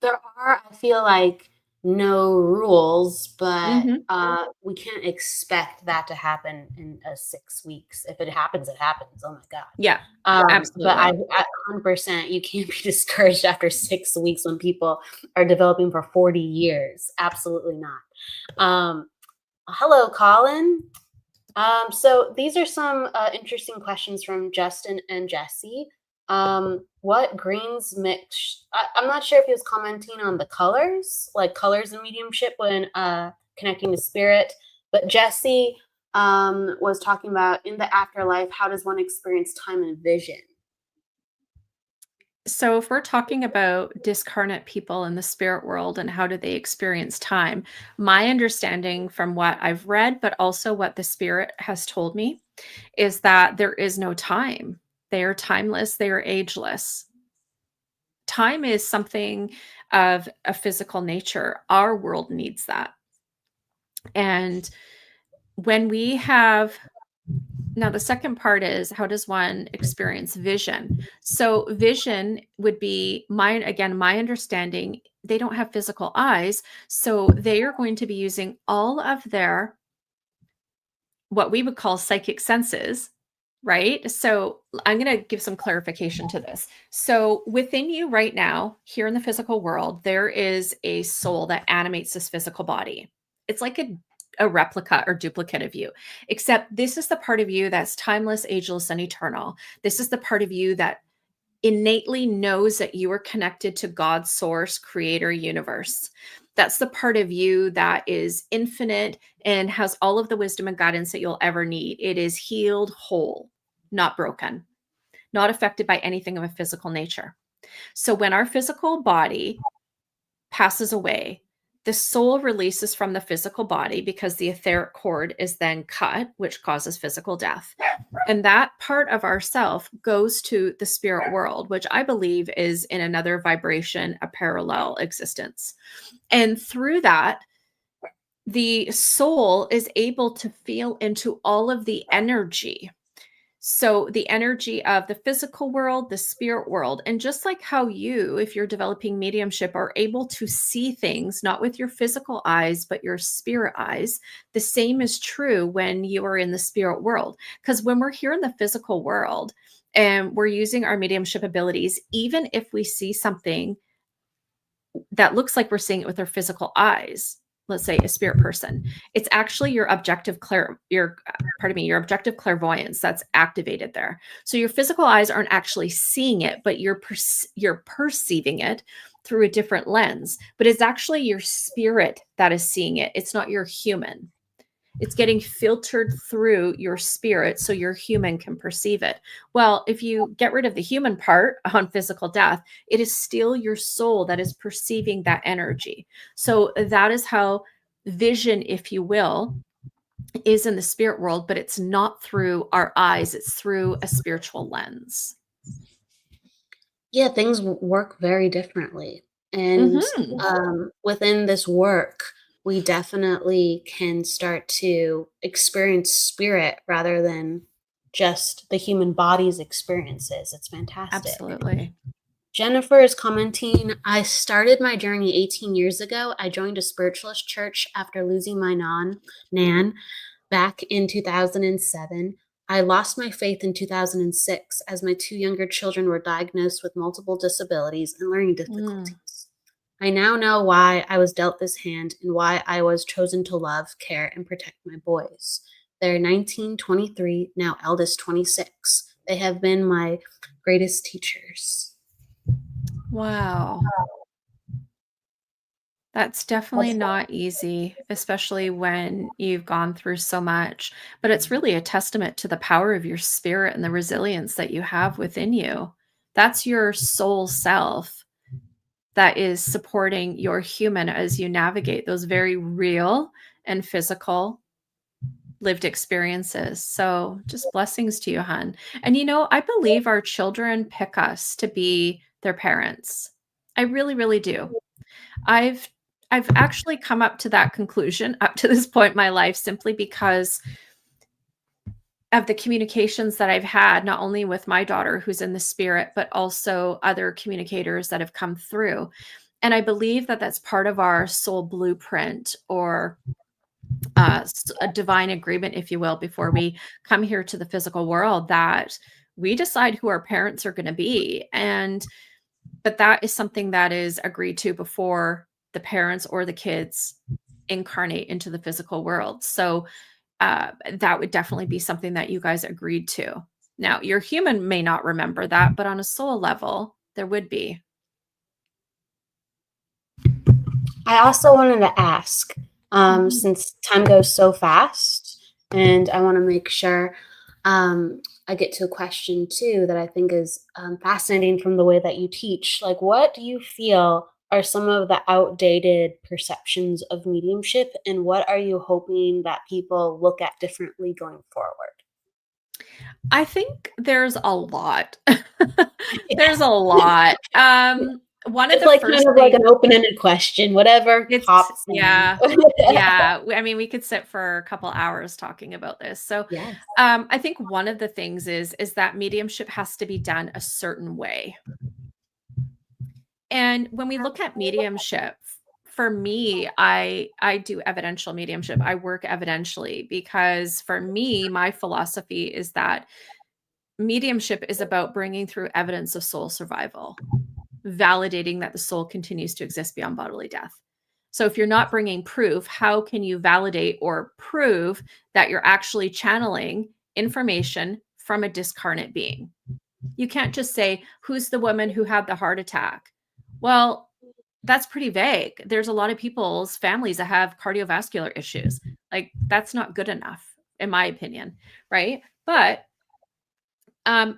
there are, I feel like, no rules, but mhm. we can't expect that to happen in 6 weeks. If it happens, it happens. Oh my God. Yeah, But I absolutely. 100%, you can't be discouraged after 6 weeks when people are developing for 40 years. Absolutely not. Hello, Colin. So these are some interesting questions from Justin and Jesse. What greens mix? I'm not sure if he was commenting on the colors, like colors in mediumship when connecting to spirit. But Jesse was talking about in the afterlife, how does one experience time and vision? So if we're talking about discarnate people in the spirit world and how do they experience time, my understanding from what I've read, but also what the spirit has told me, is that there is no time. They are timeless, they are ageless. Time is something of a physical nature. Our world needs that. And when we have now, the second part is, how does one experience vision? So vision would be my understanding, they don't have physical eyes, so they are going to be using all of their what we would call psychic senses, right? So I'm going to give some clarification to this. So within you right now, here in the physical world, there is a soul that animates this physical body. It's like a replica or duplicate of you, except this is the part of you that's timeless, ageless, and eternal. This is the part of you that innately knows that you are connected to God's source, creator, universe. That's the part of you that is infinite and has all of the wisdom and guidance that you'll ever need. It is healed, whole, not broken, not affected by anything of a physical nature. So when our physical body passes away, the soul releases from the physical body because the etheric cord is then cut, which causes physical death. And that part of ourself goes to the spirit world, which I believe is in another vibration, a parallel existence. And through that, the soul is able to feel into all of the energy. So the energy of the physical world, the spirit world, and just like how you, if you're developing mediumship, are able to see things, not with your physical eyes, but your spirit eyes, the same is true when you are in the spirit world. Because when we're here in the physical world and we're using our mediumship abilities, even if we see something that looks like we're seeing it with our physical eyes, let's say a spirit person, it's actually your objective your objective clairvoyance that's activated there. So your physical eyes aren't actually seeing it, but you're perceiving it through a different lens. But it's actually your spirit that is seeing it. It's not your human. It's getting filtered through your spirit so your human can perceive it. Well, if you get rid of the human part on physical death, it is still your soul that is perceiving that energy. So that is how vision, if you will, is in the spirit world, but it's not through our eyes, it's through a spiritual lens. Yeah, things work very differently. And within this work, we definitely can start to experience spirit rather than just the human body's experiences. It's fantastic. Absolutely. Jennifer is commenting, I started my journey 18 years ago. I joined a spiritualist church after losing my nan back in 2007. I lost my faith in 2006 as my 2 younger children were diagnosed with multiple disabilities and learning difficulties. I now know why I was dealt this hand and why I was chosen to love, care, and protect my boys. They're 19, 23, now eldest 26. They have been my greatest teachers. Wow. That's definitely not easy, especially when you've gone through so much. But it's really a testament to the power of your spirit and the resilience that you have within you. That's your soul self that is supporting your human as you navigate those very real and physical lived experiences. So just blessings to you, hon. And I believe our children pick us to be their parents. I really, really do. I've actually come up to that conclusion up to this point in my life simply because of the communications that I've had, not only with my daughter who's in the spirit, but also other communicators that have come through. And I believe that that's part of our soul blueprint, or a divine agreement, if you will, before we come here to the physical world, that we decide who our parents are going to be. But that is something that is agreed to before the parents or the kids incarnate into the physical world. So that would definitely be something that you guys agreed to. Now, your human may not remember that, but on a soul level, there would be. I also wanted to ask, since time goes so fast, and I want to make sure I get to a question too that I think is fascinating from the way that you teach. Like, what do you feel are some of the outdated perceptions of mediumship, and what are you hoping that people look at differently going forward? I think there's a lot. There's a lot. One of It's the like first kind of like an open-ended question, whatever pops in. Yeah. I mean, we could sit for a couple hours talking about this. So, Yes. I think one of the things is that mediumship has to be done a certain way. And when we look at mediumship, for me, I do evidential mediumship. I work evidentially because for me, my philosophy is that mediumship is about bringing through evidence of soul survival, validating that the soul continues to exist beyond bodily death. So if you're not bringing proof, how can you validate or prove that you're actually channeling information from a discarnate being? You can't just say, who's the woman who had the heart attack? Well, that's pretty vague. There's a lot of people's families that have cardiovascular issues. Like, that's not good enough, in my opinion, right? But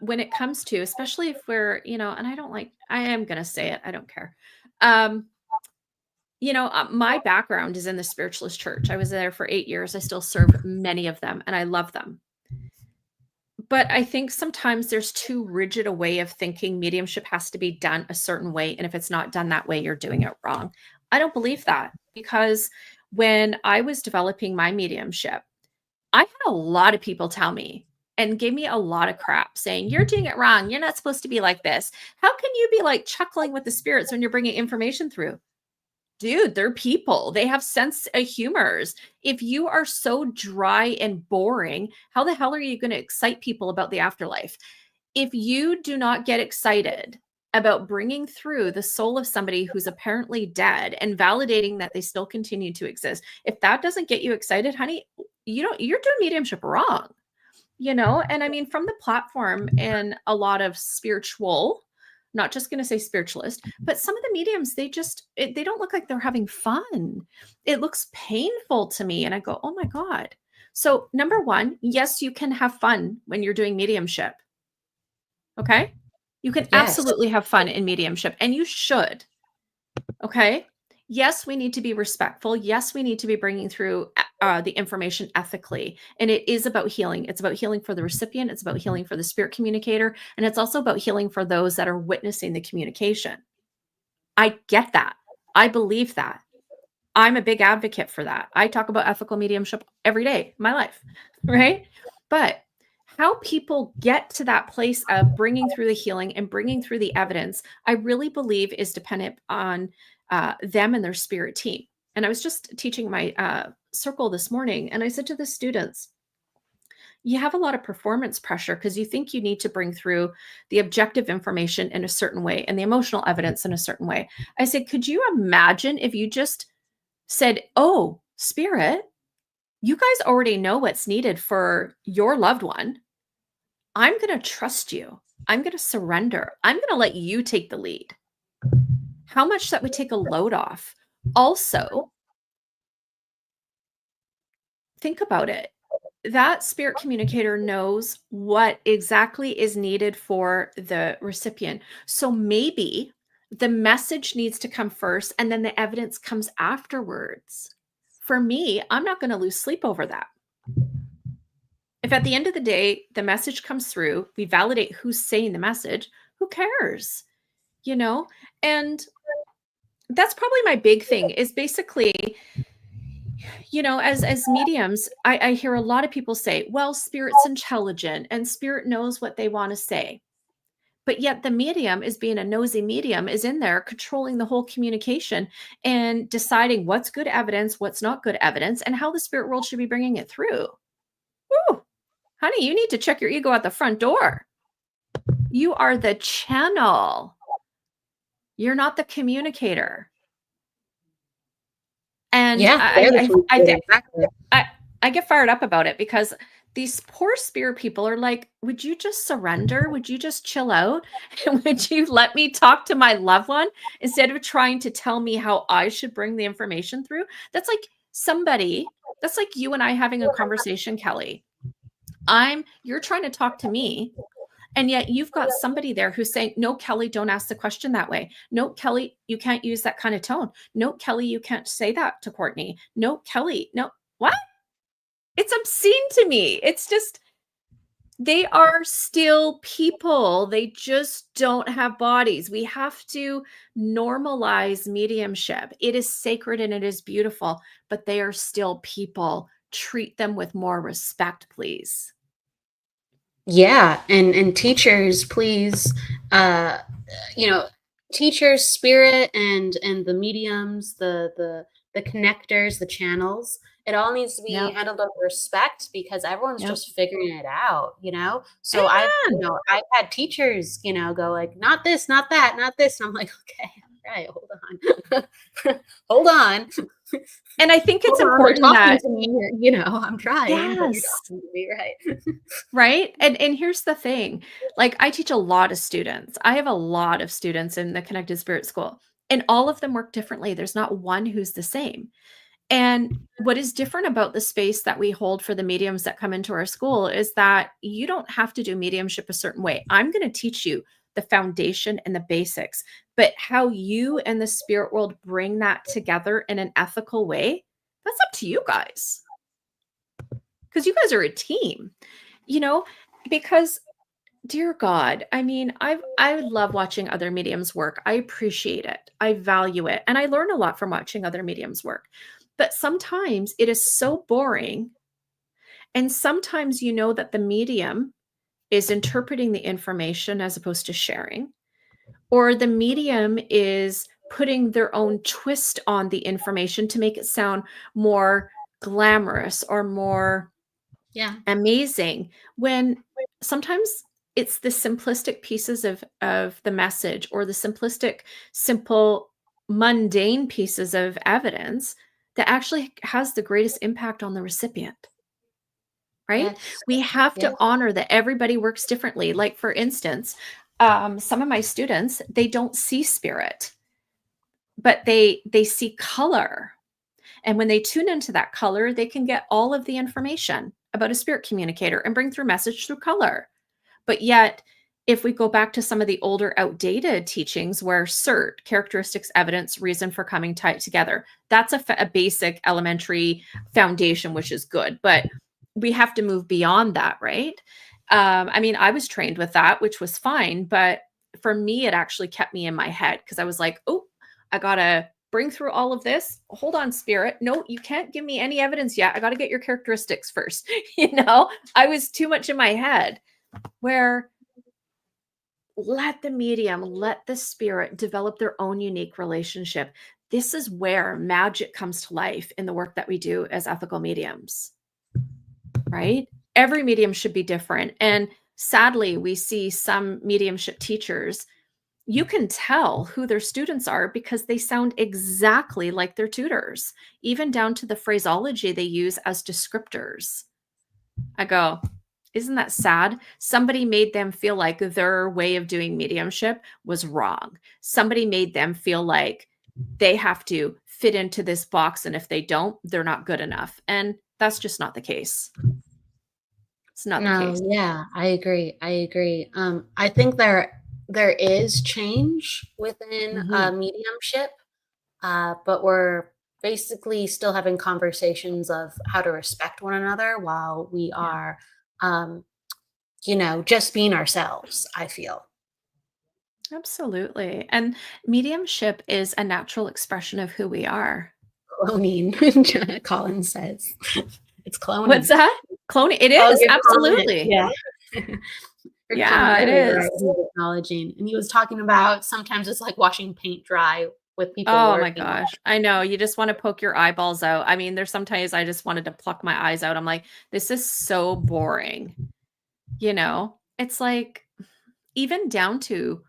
when it comes to, especially if we're, and I am going to say it, I don't care. My background is in the spiritualist church. I was there for 8 years. I still serve many of them and I love them. But I think sometimes there's too rigid a way of thinking mediumship has to be done a certain way. And if it's not done that way, you're doing it wrong. I don't believe that, because when I was developing my mediumship, I had a lot of people tell me and gave me a lot of crap saying, you're doing it wrong. You're not supposed to be like this. How can you be like chuckling with the spirits when you're bringing information through? Dude, they're people. They have sense of humors. If you are so dry and boring, how the hell are you going to excite people about the afterlife? If you do not get excited about bringing through the soul of somebody who's apparently dead and validating that they still continue to exist, if that doesn't get you excited, honey, you're doing mediumship wrong. And I mean, from the platform and a lot of spiritual, not just going to say spiritualist, but some of the mediums, they don't look like they're having fun. It looks painful to me. And I go, oh my God. So number one, yes, you can have fun when you're doing mediumship. Okay. You can absolutely have fun in mediumship, and you should. Okay. Yes, we need to be respectful. Yes, we need to be bringing through the information ethically. And it is about healing. It's about healing for the recipient. It's about healing for the spirit communicator. And it's also about healing for those that are witnessing the communication. I get that. I believe that. I'm a big advocate for that. I talk about ethical mediumship every day in my life, right? But how people get to that place of bringing through the healing and bringing through the evidence, I really believe is dependent on them and their spirit team. And I was just teaching my circle this morning, and I said to the students, you have a lot of performance pressure because you think you need to bring through the objective information in a certain way and the emotional evidence in a certain way. I said, could you imagine if you just said, oh, spirit, you guys already know what's needed for your loved one. I'm going to trust you. I'm going to surrender. I'm going to let you take the lead. How much that would take a load off Also, think about it. That spirit communicator knows what exactly is needed for the recipient. So maybe the message needs to come first and then the evidence comes afterwards. For me, I'm not going to lose sleep over that. If at the end of the day, the message comes through, we validate who's saying the message, who cares? And that's probably my big thing is basically, as mediums, I hear a lot of people say, well, spirit's intelligent and spirit knows what they want to say. But yet the medium, is being a nosy medium, is in there controlling the whole communication and deciding what's good evidence, what's not good evidence, and how the spirit world should be bringing it through. Woo, honey, you need to check your ego at the front door. You are the channel. You're not the communicator. And I get fired up about it because these poor spirit people are like, would you just surrender? Would you just chill out? And would you let me talk to my loved one instead of trying to tell me how I should bring the information through? That's like you and I having a conversation, Kelly. You're trying to talk to me. And yet you've got somebody there who's saying, no, Kelly, don't ask the question that way. No, Kelly, you can't use that kind of tone. No, Kelly, you can't say that to Courtney. No, Kelly, no. What? It's obscene to me. It's just, they are still people. They just don't have bodies. We have to normalize mediumship. It is sacred and it is beautiful, but they are still people. Treat them with more respect, please. Yeah, and teachers, please, teachers, spirit, and the mediums, the connectors, the channels. It all needs to be handled with respect because everyone's just figuring it out, So I've had teachers, go like, not this, not that, not this, and I'm like, okay, all right, hold on, hold on. And I think it's important that to me, I'm trying. Yes. But you're talking to me, right? Right. And here's the thing. Like, I teach a lot of students. I have a lot of students in the Connected Spirit School, and all of them work differently. There's not one who's the same. And what is different about the space that we hold for the mediums that come into our school is that you don't have to do mediumship a certain way. I'm going to teach you the foundation and the basics, but how you and the spirit world bring that together in an ethical way, that's up to you guys. Because you guys are a team, because dear God, I mean, I love watching other mediums work. I appreciate it. I value it. And I learn a lot from watching other mediums work. But sometimes it is so boring. And sometimes that the medium is interpreting the information as opposed to sharing, or the medium is putting their own twist on the information to make it sound more glamorous or more amazing, when sometimes it's the simplistic pieces of the message, or the simple, mundane pieces of evidence that actually has the greatest impact on the recipient. Right? Yes. We have to honor that everybody works differently. Like, for instance, some of my students, they don't see spirit, but they see color. And when they tune into that color, they can get all of the information about a spirit communicator and bring through message through color. But yet, if we go back to some of the older, outdated teachings where CERT, characteristics, evidence, reason for coming tight together, that's a basic elementary foundation, which is good. But we have to move beyond that, right? I mean, I was trained with that, which was fine. But for me, it actually kept me in my head because I was like, oh, I got to bring through all of this. Hold on, spirit. No, you can't give me any evidence yet. I got to get your characteristics first. I was too much in my head. Where let the medium, let the spirit develop their own unique relationship. This is where magic comes to life in the work that we do as ethical mediums, right? Every medium should be different. And sadly, we see some mediumship teachers, you can tell who their students are because they sound exactly like their tutors, even down to the phraseology they use as descriptors. I go, isn't that sad? Somebody made them feel like their way of doing mediumship was wrong. Somebody made them feel like they have to fit into this box. And if they don't, they're not good enough. And that's just not the case. It's not the No, case. yeah, I agree. I agree. I think there is change within Mhm. mediumship, but we're basically still having conversations of how to respect one another while we Yeah, are, um, just being ourselves, I feel. absolutely. And mediumship is a natural expression of who we are. Cloning, Colin says. It's What's cloning. that? Cloning. It I'll is, give comment. absolutely. Yeah. Heard comment Yeah, it earlier, is. right? He was acknowledging, and he was talking about sometimes it's like watching paint dry with people Oh my working on gosh. I know. You just want to poke your eyeballs out. I mean, there's sometimes I just wanted to pluck my eyes out. I'm like, this is so boring. It's like even down to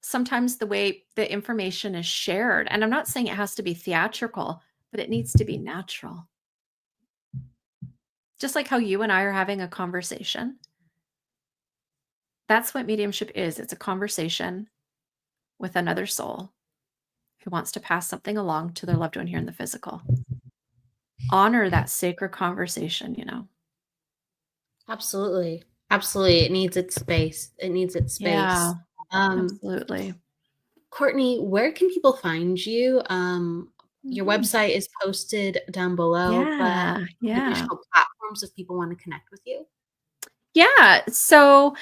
sometimes the way the information is shared. And I'm not saying it has to be theatrical, but it needs to be natural. Just like how you and I are having a conversation. That's what mediumship is. It's a conversation with another soul who wants to pass something along to their loved one here in the physical. Honor that sacred conversation. Absolutely. Absolutely. It needs its space. It needs its Yeah, space. Um, absolutely. Courtney, where can people find you? Your Mhm. website is posted down below, but Yeah, yeah. additional platforms if people want to connect with you. Yeah, so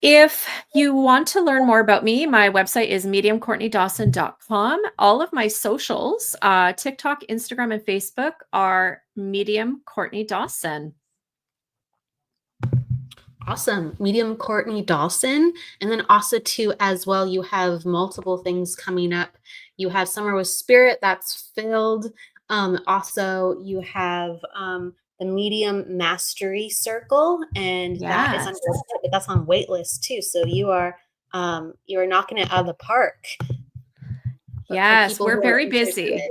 if you want to learn more about me, my website is mediumcourtneydawson.com. All of my socials, TikTok, Instagram, and Facebook are Medium Courtney Dawson. Awesome. Medium Courtney Dawson. And then also too, as well, you have multiple things coming up. You have Summer with Spirit that's filled. Also you have the Medium Mastery Circle, and that is on Yes. your website, but that's on waitlist too. So you are knocking it out of the park. But for Yes, people we're who are very busy. interested,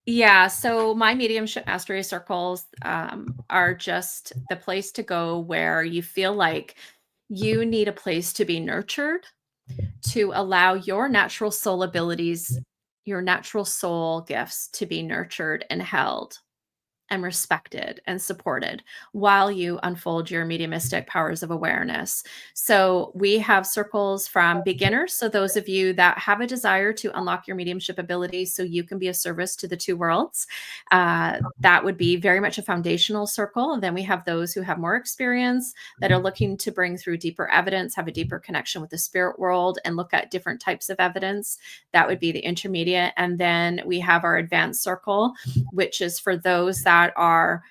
Yeah, so my mediumship mastery circles are just the place to go where you feel like you need a place to be nurtured, to allow your natural soul abilities, your natural soul gifts to be nurtured and held and respected and supported while you unfold your mediumistic powers of awareness. So we have circles from beginners. So those of you that have a desire to unlock your mediumship abilities so you can be a service to the two worlds, that would be very much a foundational circle. And then we have those who have more experience that are looking to bring through deeper evidence, have a deeper connection with the spirit world, and look at different types of evidence. That would be the intermediate. And then we have our advanced circle, which is for those that are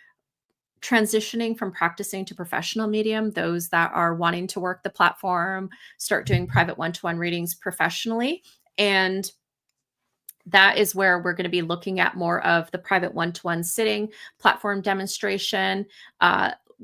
transitioning from practicing to professional medium, those that are wanting to work the platform, start doing private one-to-one readings professionally. And that is where we're going to be looking at more of the private one-to-one sitting, platform demonstration,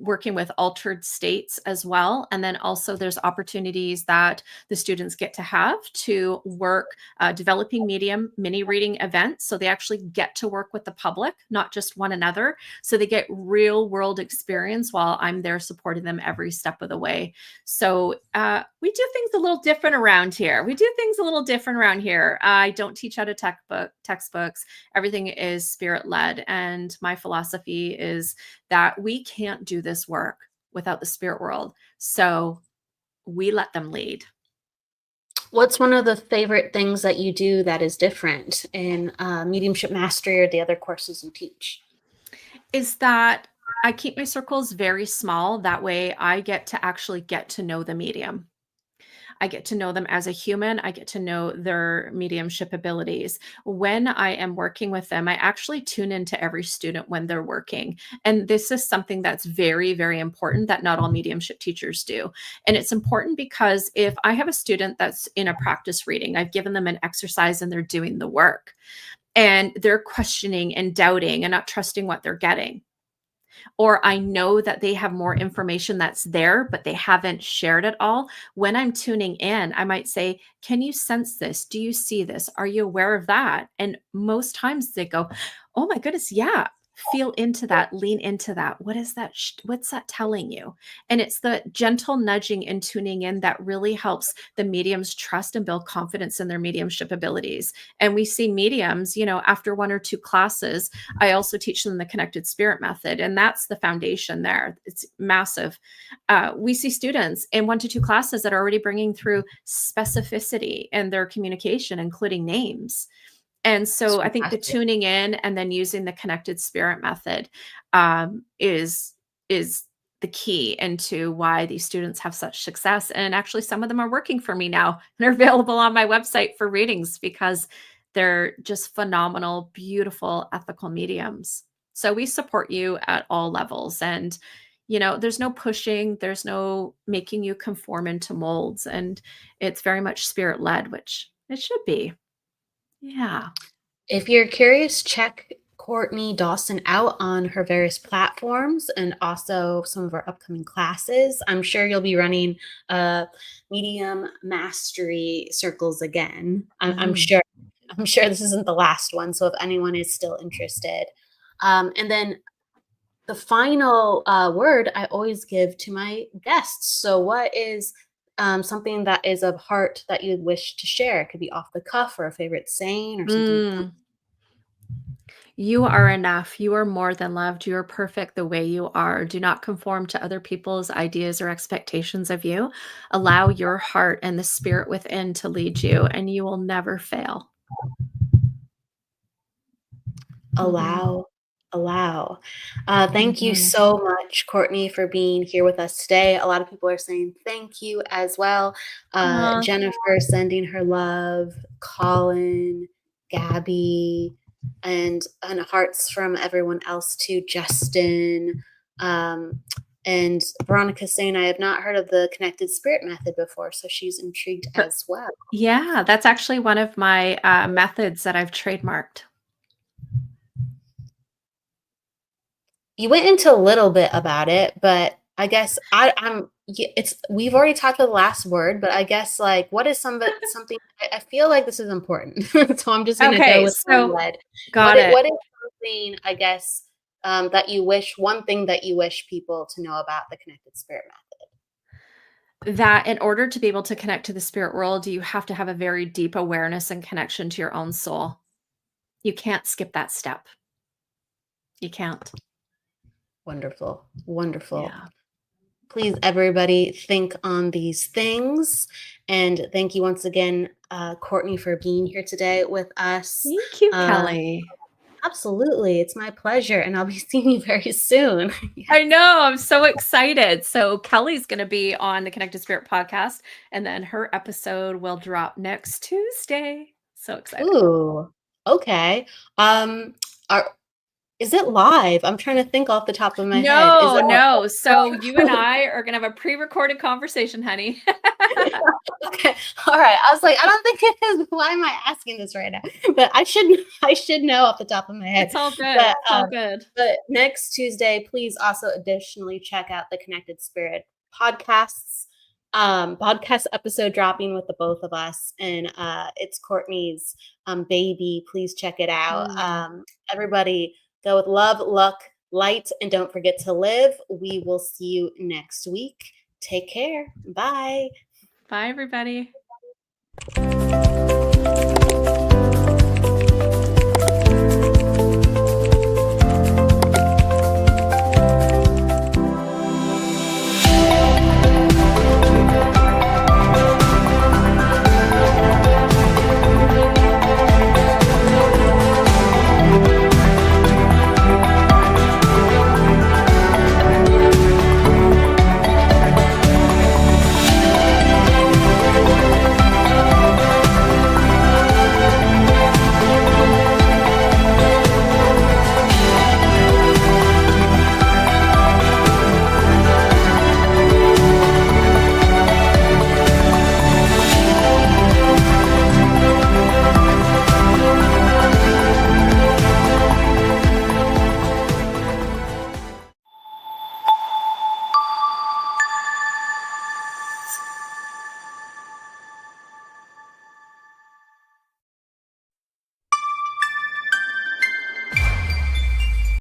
working with altered states as well. And then also there's opportunities that the students get to have to work developing medium mini reading events. So they actually get to work with the public, not just one another. So they get real world experience while I'm there supporting them every step of the way. So we do things a little different around here. I don't teach out of textbooks. Everything is spirit led. And my philosophy is that we can't do this work without the spirit world. So we let them lead. what's one of the favorite things that you do that is different in mediumship mastery or the other courses you teach? Is that I keep my circles very small. That way I get to actually get to know the medium. I get to know them as a human. I get to know their mediumship abilities. When I am working with them, I actually tune into every student when they're working. And this is something that's very, very important that not all mediumship teachers do. And it's important because if I have a student that's in a practice reading, I've given them an exercise and they're doing the work and they're questioning and doubting and not trusting what they're getting, or I know that they have more information that's there, but they haven't shared it all. When I'm tuning in, I might say, can you sense this? Do you see this? Are you aware of that? And most times they go, oh my goodness, yeah. feel into that, lean into that. What is that? What's that telling you? And it's the gentle nudging and tuning in that really helps the mediums trust and build confidence in their mediumship abilities. And we see mediums, after 1 or 2 classes, I also teach them the connected spirit method. And that's the foundation there. It's massive. We see students in 1 to 2 classes that are already bringing through specificity in their communication, including names. And so I think the tuning in and then using the connected spirit method is the key into why these students have such success. And actually, some of them are working for me now and are available on my website for readings because they're just phenomenal, beautiful, ethical mediums. So we support you at all levels. And, there's no pushing, there's no making you conform into molds. And it's very much spirit led, which it should be. Yeah. If you're curious, check Courtney Dawson out on her various platforms and also some of our upcoming classes. I'm sure you'll be running medium mastery circles again. I'm sure this isn't the last one. So if anyone is still interested. And then the final word I always give to my guests. So what is something that is of heart that you'd wish to share? It could be off the cuff or a favorite saying or something. You are enough. You are more than loved. You are perfect the way you are. Do not conform to other people's ideas or expectations of you. Allow your heart and the spirit within to lead you, and you will never fail. Allow. Thank you so much, Courtney, for being here with us today. A lot of people are saying thank you as well. Jennifer sending her love, Colin, Gabby, and hearts from everyone else too, Justin, and Veronica saying, I have not heard of the connected spirit method before, so she's intrigued as well. Yeah, that's actually one of my methods that I've trademarked. You went into a little bit about it, but I guess we've already talked about the last word, but I guess what is something I feel like this is important. So I'm just going to go with lead. What is something, I guess, that you wish, one thing that you wish people to know about the connected spirit method? That in order to be able to connect to the spirit world, you have to have a very deep awareness and connection to your own soul. You can't skip that step. You can't. Wonderful. Yeah. Please, everybody, think on these things. And thank you once again, Courtney, for being here today with us. Thank you, Kelly. Absolutely. It's my pleasure. And I'll be seeing you very soon. I know. I'm so excited. So Kelly's going to be on the Connected Spirit podcast, and then her episode will drop next Tuesday. So excited. Ooh, okay. Is it live? I'm trying to think off the top of my head. No. So you and I are going to have a pre-recorded conversation, honey. Okay. All right. I was like, I don't think it is. Why am I asking this right now? But I should know off the top of my head. It's all good. But next Tuesday, please also additionally check out the Connected Spirit podcast episode dropping with the both of us. And it's Courtney's baby. Please check it out. Everybody, go with love, luck, light, and don't forget to live. We will see you next week. Take care. Bye. Bye, everybody.